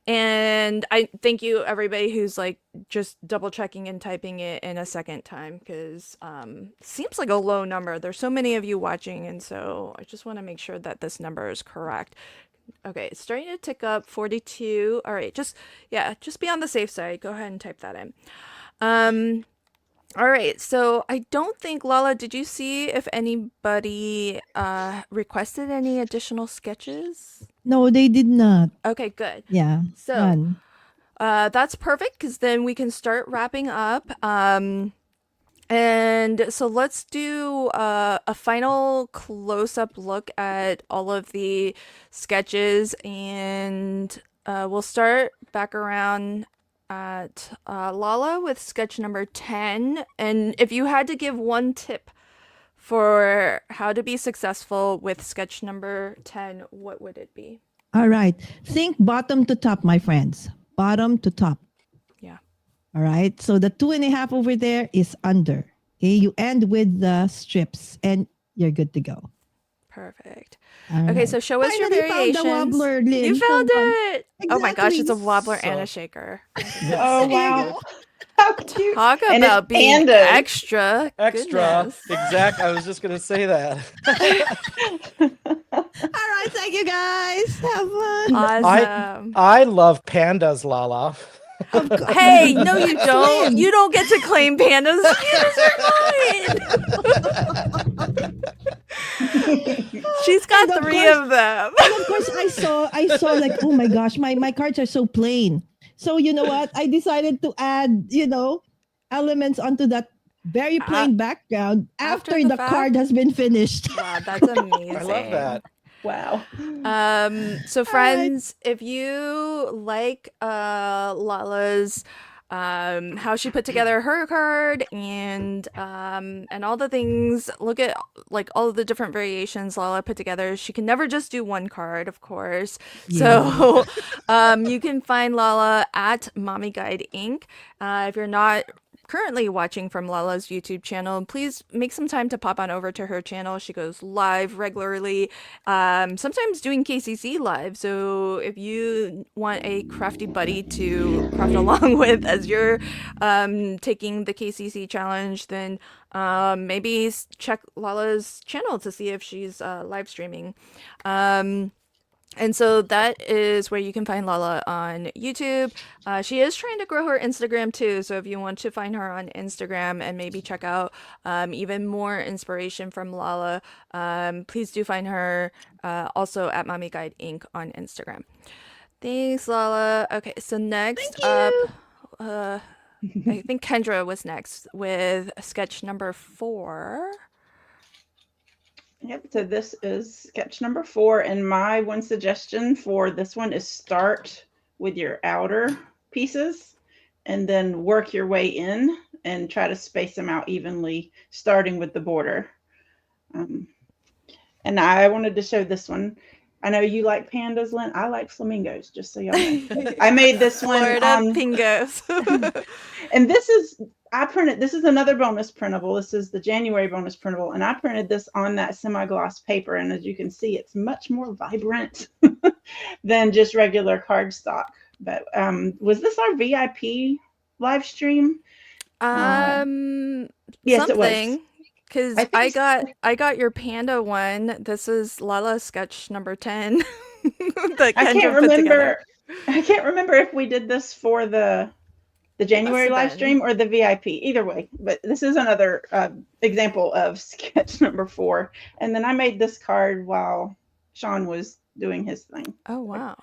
And I thank you everybody who's like just double checking and typing it in a second time, because seems like a low number. There's so many of you watching, and so I just want to make sure that this number is correct. Okay, it's starting to tick up. 42. All right, just be on the safe side. Go ahead and type that in. All right, so I don't think, Lala, did you see if anybody requested any additional sketches? No, they did not. Okay, good. Yeah. So None. that's perfect, because then we can start wrapping up. And so let's do a final close-up look at all of the sketches, and we'll start back around at Lala with sketch number 10. And if you had to give one tip for how to be successful with sketch number 10, what would it be? All right. Think bottom to top, my friends. Bottom to top. Yeah. All right. So the 2.5 over there is under. Okay. You end with the strips and you're good to go. Perfect. All Okay, right. so show us your Finally found the variations. wobbler, Lynn. You found Hold on. it! Oh my gosh, it's a Exactly. wobbler and So- a shaker. Oh, wow. How cute. Talk And it's about being pandas. extra. Extra. Goodness. Exact. I was just gonna say that. All right. Thank you, guys. Have fun. Awesome. I love pandas, Lala. Hey, no, you don't. You don't get to claim pandas. Pandas are mine. She's got And of 3 course- of them. And of course, I saw like, oh my gosh, my cards are so plain. So you know what? I decided to add, elements onto that very plain background after after the the fact? card has been finished. Wow, that's amazing. I love that. Wow. So friends, if you like Lala's how she put together her card and all the things. Look at like all of the different variations Lala put together. She can never just do one card, of course. Yeah. So you can find Lala at Mommy Guide Inc. If you're not currently watching from Lala's YouTube channel, please make some time to pop on over to her channel. She goes live regularly, sometimes doing KCC live. So if you want a crafty buddy to craft along with as you're taking the KCC challenge, then maybe check Lala's channel to see if she's live streaming. And so that is where you can find Lala on YouTube. She is trying to grow her Instagram too. So if you want to find her on Instagram and maybe check out even more inspiration from Lala, please do find her also at Mommy Guide Inc. on Instagram. Thanks, Lala. Okay, so next up, I think Kendra was next with sketch number 4. Yep, so this is sketch number 4, and my one suggestion for this one is start with your outer pieces and then work your way in and try to space them out evenly, starting with the border. And I wanted to show this one. I know you like pandas, Lynn. I like flamingos, just so y'all know. I made this one Florida on Pingos. and this is another bonus printable. This is the January bonus printable, and I printed this on that semi-gloss paper, and as you can see, it's much more vibrant than just regular cardstock. But was this our VIP live stream? Yes, it was. Something. Because I got your panda one. This is Lala's sketch number 10. that I Kendra can't put together. remember if we did this for the January have live been. stream or the VIP. Either way, but this is another example of sketch number 4. And then I made this card while Sean was doing his thing. Oh, wow.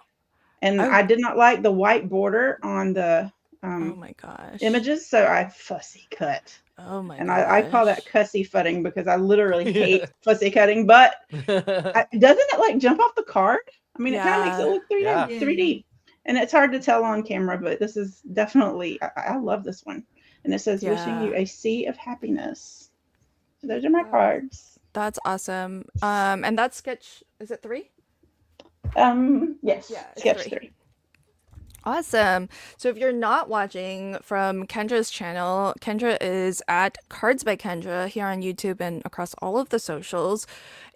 And Oh. I did not like the white border on the Oh my gosh. images, so I fussy cut. Oh my And gosh. I call that cussy futting because I literally hate fussy cutting. But doesn't it like jump off the card? I mean, it kind of makes it look 3D. Yeah. 3D. And it's hard to tell on camera, but this is definitely, I love this one. And it says, wishing you a sea of happiness. So those are my cards. That's awesome. And that sketch, is it 3? Yes, Yeah, it's sketch 3. 3. Awesome. So if you're not watching from Kendra's channel, Kendra is at Cards by Kendra here on YouTube and across all of the socials.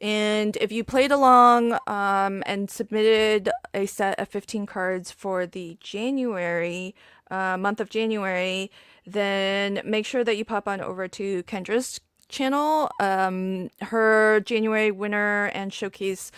And if you played along and submitted a set of 15 cards for the January month of January, then make sure that you pop on over to Kendra's channel. Her January winner and showcase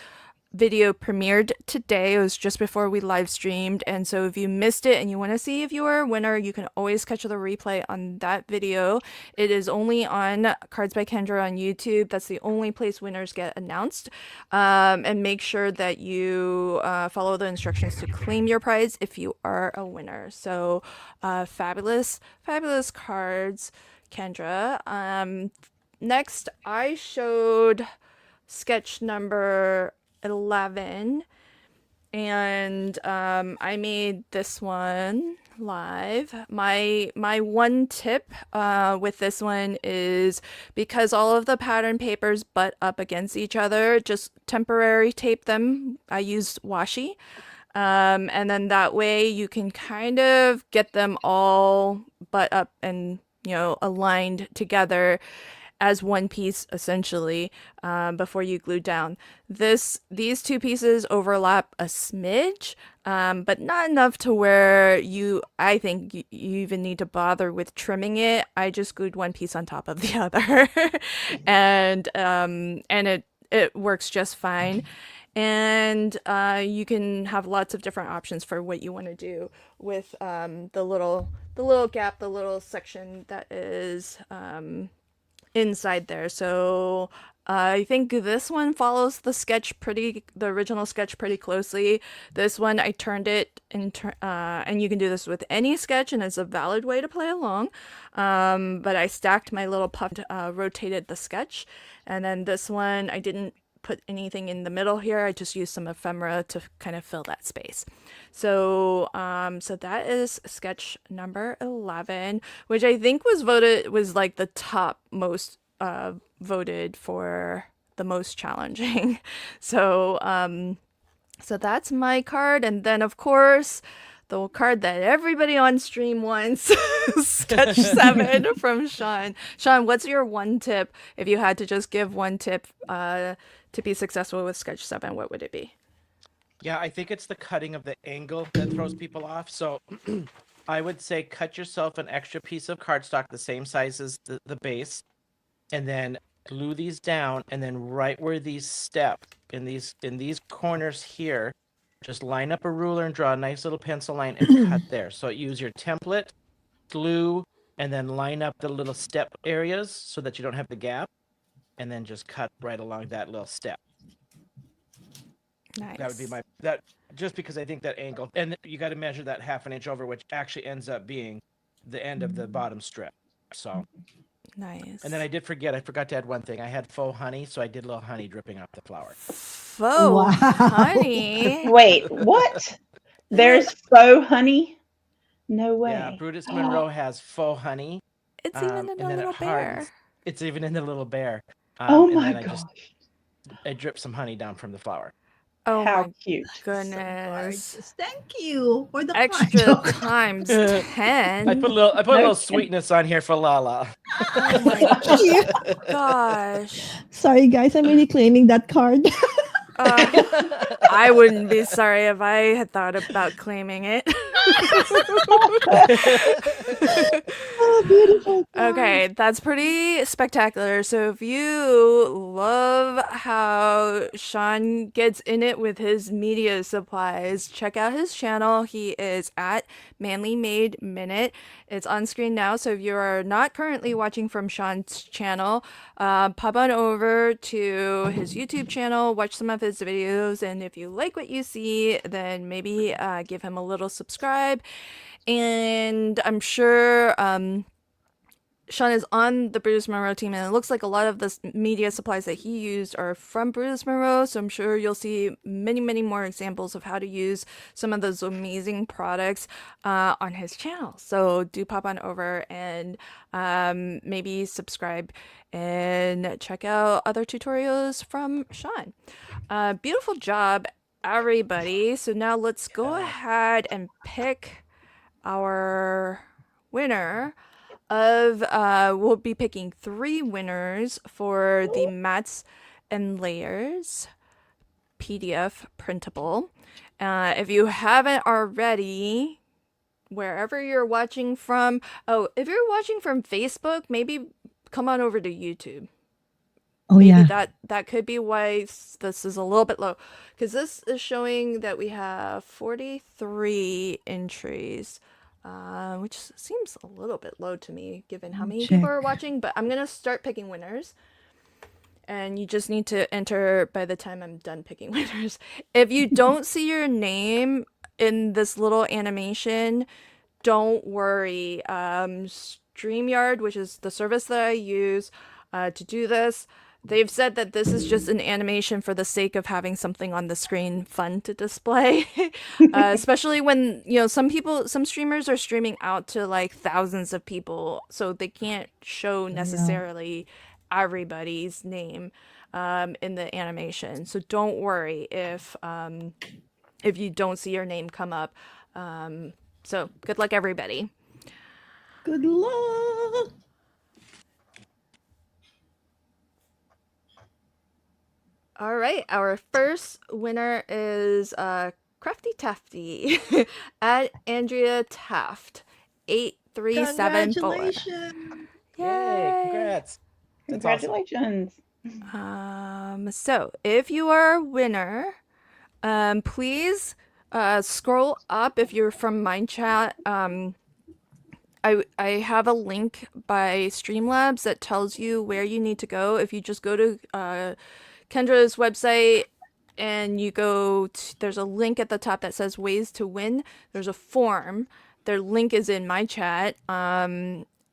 video premiered today. It was just before we live streamed, and so if you missed it and you want to see if you were a winner, you can always catch the replay on that video. It is only on Cards by Kendra on YouTube. That's the only place winners get announced. And make sure that you follow the instructions to claim your prize if you are a winner. So fabulous cards, Kendra. Next I showed sketch number 11, and I made this one live. My one tip with this one is, because all of the pattern papers butt up against each other, just temporary tape them. I use washi, and then that way you can kind of get them all butt up and aligned together as one piece, essentially, before you glue down. These two pieces overlap a smidge, but not enough to where I think you even need to bother with trimming it. I just glued one piece on top of the other, and it works just fine. And you can have lots of different options for what you want to do with the little gap, the little section that is inside there. So I think this one follows the original sketch pretty closely. This one I turned it and you can do this with any sketch, and it's a valid way to play along. But I stacked my little puff, rotated the sketch, and then this one I didn't put anything in the middle here. I just used some ephemera to kind of fill that space. So so that is sketch number 11, which I think was like the top most voted for the most challenging. So so that's my card, and then of course the card that everybody on stream wants, sketch 7 from Sean. Sean, what's your one tip if you had to just give one tip to be successful with sketch 7? What would it be? Yeah, I think it's the cutting of the angle that throws people off. So I would say cut yourself an extra piece of cardstock the same size as the base, and then glue these down, and then right where these step in these corners here, just line up a ruler and draw a nice little pencil line and cut there. So use your template, glue, and then line up the little step areas so that you don't have the gap, and then just cut right along that little step. Nice. That would be that, just because I think that angle, and you got to measure that 1/2 inch over, which actually ends up being the end of the bottom strip. So Nice. and then I forgot to add one thing. I had faux honey, so I did a little honey dripping off the flower. Faux Wow. honey. Wait, what? There's faux honey? No way. Yeah, Brutus Monroe has faux honey. It's even in and the then little it bear. hardens. It's even in the little bear. Oh and my then gosh. I dripped some honey down from the flower. Oh How my cute. goodness. Gorgeous. Thank you for the Extra card. times 10. I put a little No. sweetness on here for Lala. Oh my Thank you. gosh. Sorry, guys. I'm really claiming that card. I wouldn't be sorry if I had thought about claiming it. Oh, beautiful. card. Okay, that's pretty spectacular. So if you love how Sean gets in it with his media supplies, check out his channel. He is at Manly Made Minute. It's on screen now. So if you are not currently watching from Sean's channel, pop on over to his YouTube channel, watch some of his videos, and if you like what you see, then maybe give him a little subscribe. And I'm sure Sean is on the Brutus Monroe team, and it looks like a lot of the media supplies that he used are from Brutus Monroe, so I'm sure you'll see many, many more examples of how to use some of those amazing products on his channel. So do pop on over and maybe subscribe and check out other tutorials from Sean. Beautiful job, everybody. So now let's go ahead and pick our winner of we'll be picking 3 winners for the Mats and Layers PDF printable. If you haven't already, wherever you're watching from, if you're watching from Facebook, maybe come on over to YouTube. Oh, Maybe yeah. that could be why this is a little bit low, because this is showing that we have 43 entries, which seems a little bit low to me given how many people are watching. But I'm gonna start picking winners, and you just need to enter by the time I'm done picking winners. If you don't see your name in this little animation, don't worry. StreamYard, which is the service that I use to do this, they've said that this is just an animation for the sake of having something on the screen fun to display. Especially when, some streamers are streaming out to like thousands of people, so they can't show necessarily everybody's name in the animation. So don't worry if you don't see your name come up. So good luck, everybody. Good luck. All right, our first winner is Crafty Tafty at Andrea Taft 8374. Congratulations. Yay! Congrats. That's awesome. Congratulations. So if you are a winner, please scroll up if you're from MindChat. I have a link by Streamlabs that tells you where you need to go. If you just go to Kendra's website and you go there's a link at the top that says ways to win. There's a form. Their link is in my chat.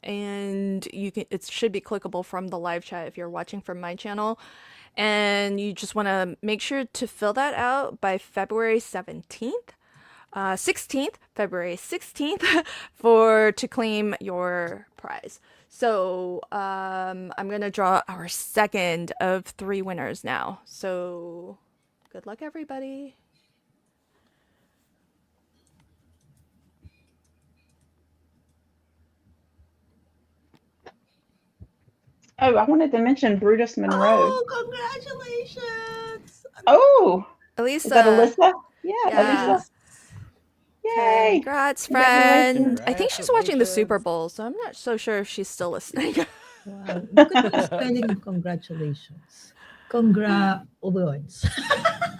and it should be clickable from the live chat if you're watching from my channel. And you just want to make sure to fill that out by February 17th. 16th, February 16th, to claim your prize. So I'm gonna draw our second of 3 winners now. So good luck, everybody. Oh, I wanted to mention Brutus Monroe. Oh, congratulations! Oh, Elisa. is that Alyssa? Yeah, Yeah. Alyssa. Yay! Congrats, friend. Congratulations. I think she's watching the Super Congratulations. Bowl, so I'm not so sure if she's still listening. Wow. Look at the spelling of congratulations. Congrats.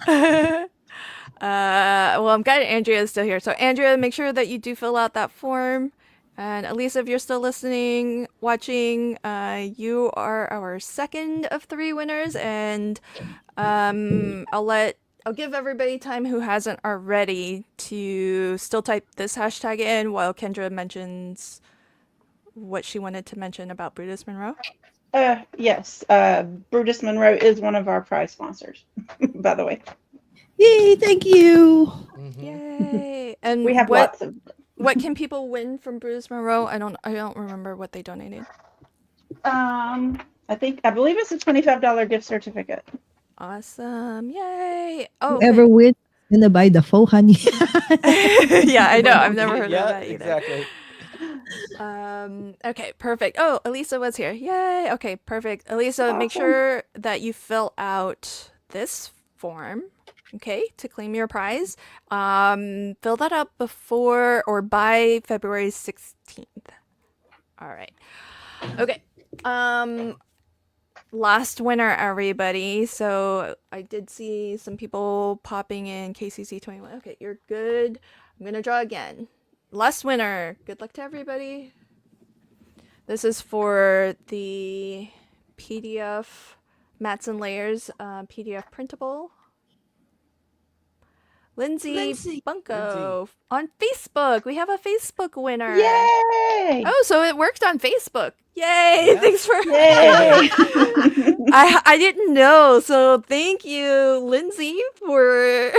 Well, I'm glad Andrea is still here. So, Andrea, make sure that you do fill out that form. And Elisa, if you're still listening, watching, you are our second of 3 winners. And I'll give everybody time who hasn't already to still type this hashtag in while Kendra mentions what she wanted to mention about Brutus Monroe. Yes. Brutus Monroe is one of our prize sponsors, by the way. Yay, thank you. Yay! And We have lots of. what can people win from Brutus Monroe? I don't remember what they donated. I believe it's a $25 gift certificate. Awesome. Yay. Oh, Whoever wins is gonna buy the faux honey. yeah, I know. I've never heard of Yeah, that either. exactly. Okay, perfect. Oh, Elisa was here. Yay. Okay, perfect. Elisa, make Awesome. sure that you fill out this form, okay, to claim your prize. Fill that out before or by February 16th. All right. Okay. Last winner, everybody. So I did see some people popping in KCC 21. Okay, you're good. I'm gonna draw again. Last winner. Good luck to everybody. This is for the PDF Mats and Layers PDF printable. Lindsay Bunko on Facebook. We have a Facebook winner. Yay! Oh, so it worked on Facebook. Yay! Yeah. Thanks for Yay! I didn't know. So thank you, Lindsay, for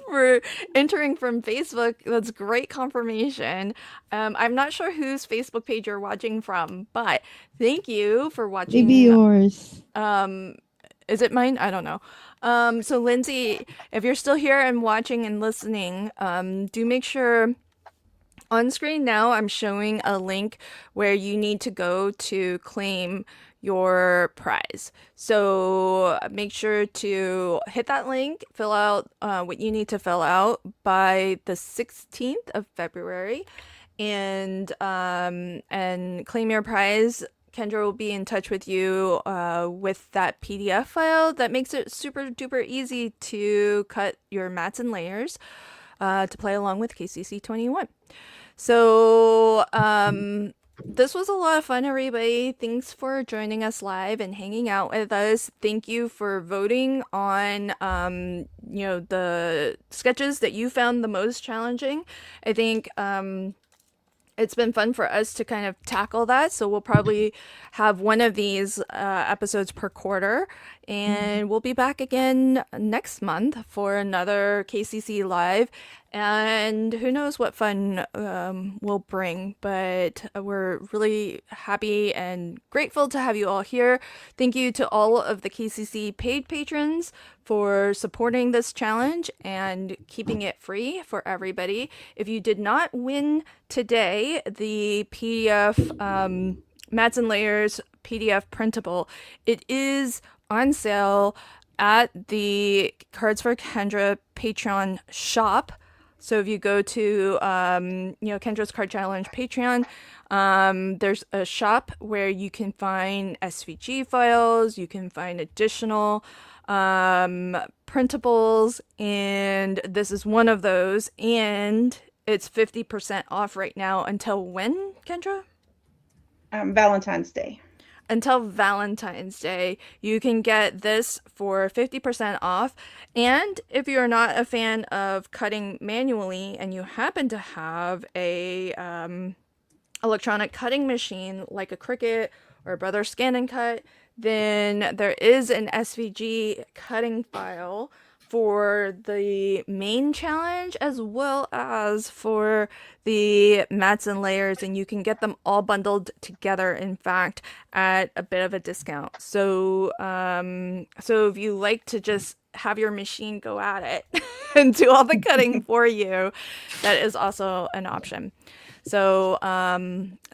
for entering from Facebook. That's great confirmation. I'm not sure whose Facebook page you're watching from, but thank you for watching. Maybe yours. Is it mine? I don't know. So Lindsay, if you're still here and watching and listening, do make sure on screen now I'm showing a link where you need to go to claim your prize. So make sure to hit that link, fill out what you need to fill out by the 16th of February, and claim your prize. Kendra will be in touch with you with that PDF file that makes it super duper easy to cut your mats and layers to play along with KCC 21. So this was a lot of fun, everybody. Thanks for joining us live and hanging out with us. Thank you for voting on the sketches that you found the most challenging. I think it's been fun for us to kind of tackle that. So we'll probably have one of these episodes per quarter. And we'll be back again next month for another KCC Live. And who knows what fun we'll bring. But we're really happy and grateful to have you all here. Thank you to all of the KCC paid patrons for supporting this challenge and keeping it free for everybody. If you did not win today, the PDF Mats and Layers PDF printable, it is on sale at the Cards for Kendra Patreon shop. So if you go to Kendra's Card Challenge Patreon, there's a shop where you can find SVG files, you can find additional printables, and this is one of those, and it's 50% off right now until when, Kendra? Valentine's Day. Until Valentine's Day, you can get this for 50% off. And if you're not a fan of cutting manually and you happen to have a electronic cutting machine like a Cricut or a Brother Scan and Cut, then there is an SVG cutting file for the main challenge as well as for the mats and layers, and you can get them all bundled together, in fact, at a bit of a discount. So so if you like to just have your machine go at it and do all the cutting for you, that is also an option. So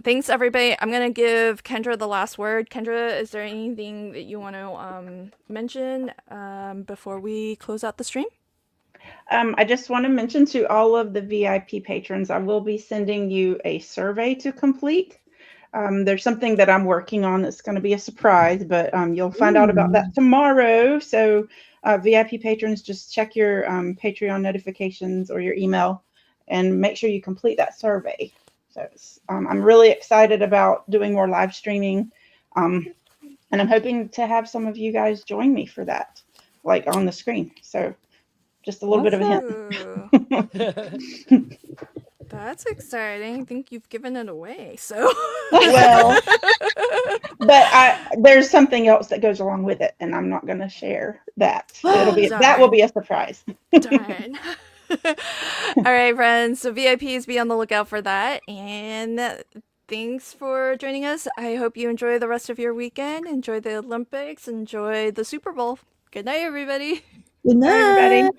thanks everybody. I'm gonna give Kendra the last word. Kendra, is there anything that you want to mention before we close out the stream? I just want to mention to all of the VIP patrons, I will be sending you a survey to complete. There's something that I'm working on that's going to be a surprise, but you'll find out about that tomorrow. So VIP patrons, just check your Patreon notifications or your email and make sure you complete that survey. So I'm really excited about doing more live streaming. And I'm hoping to have some of you guys join me for that, like on the screen. So just a little bit of a hint. Ooh. That's exciting. I think you've given it away. So well, but there's something else that goes along with it, and I'm not going to share that. That will be a surprise. Darn. All right, friends. So VIPs, be on the lookout for that. And thanks for joining us. I hope you enjoy the rest of your weekend. Enjoy the Olympics. Enjoy the Super Bowl. Good night, everybody. Good night. Bye, everybody.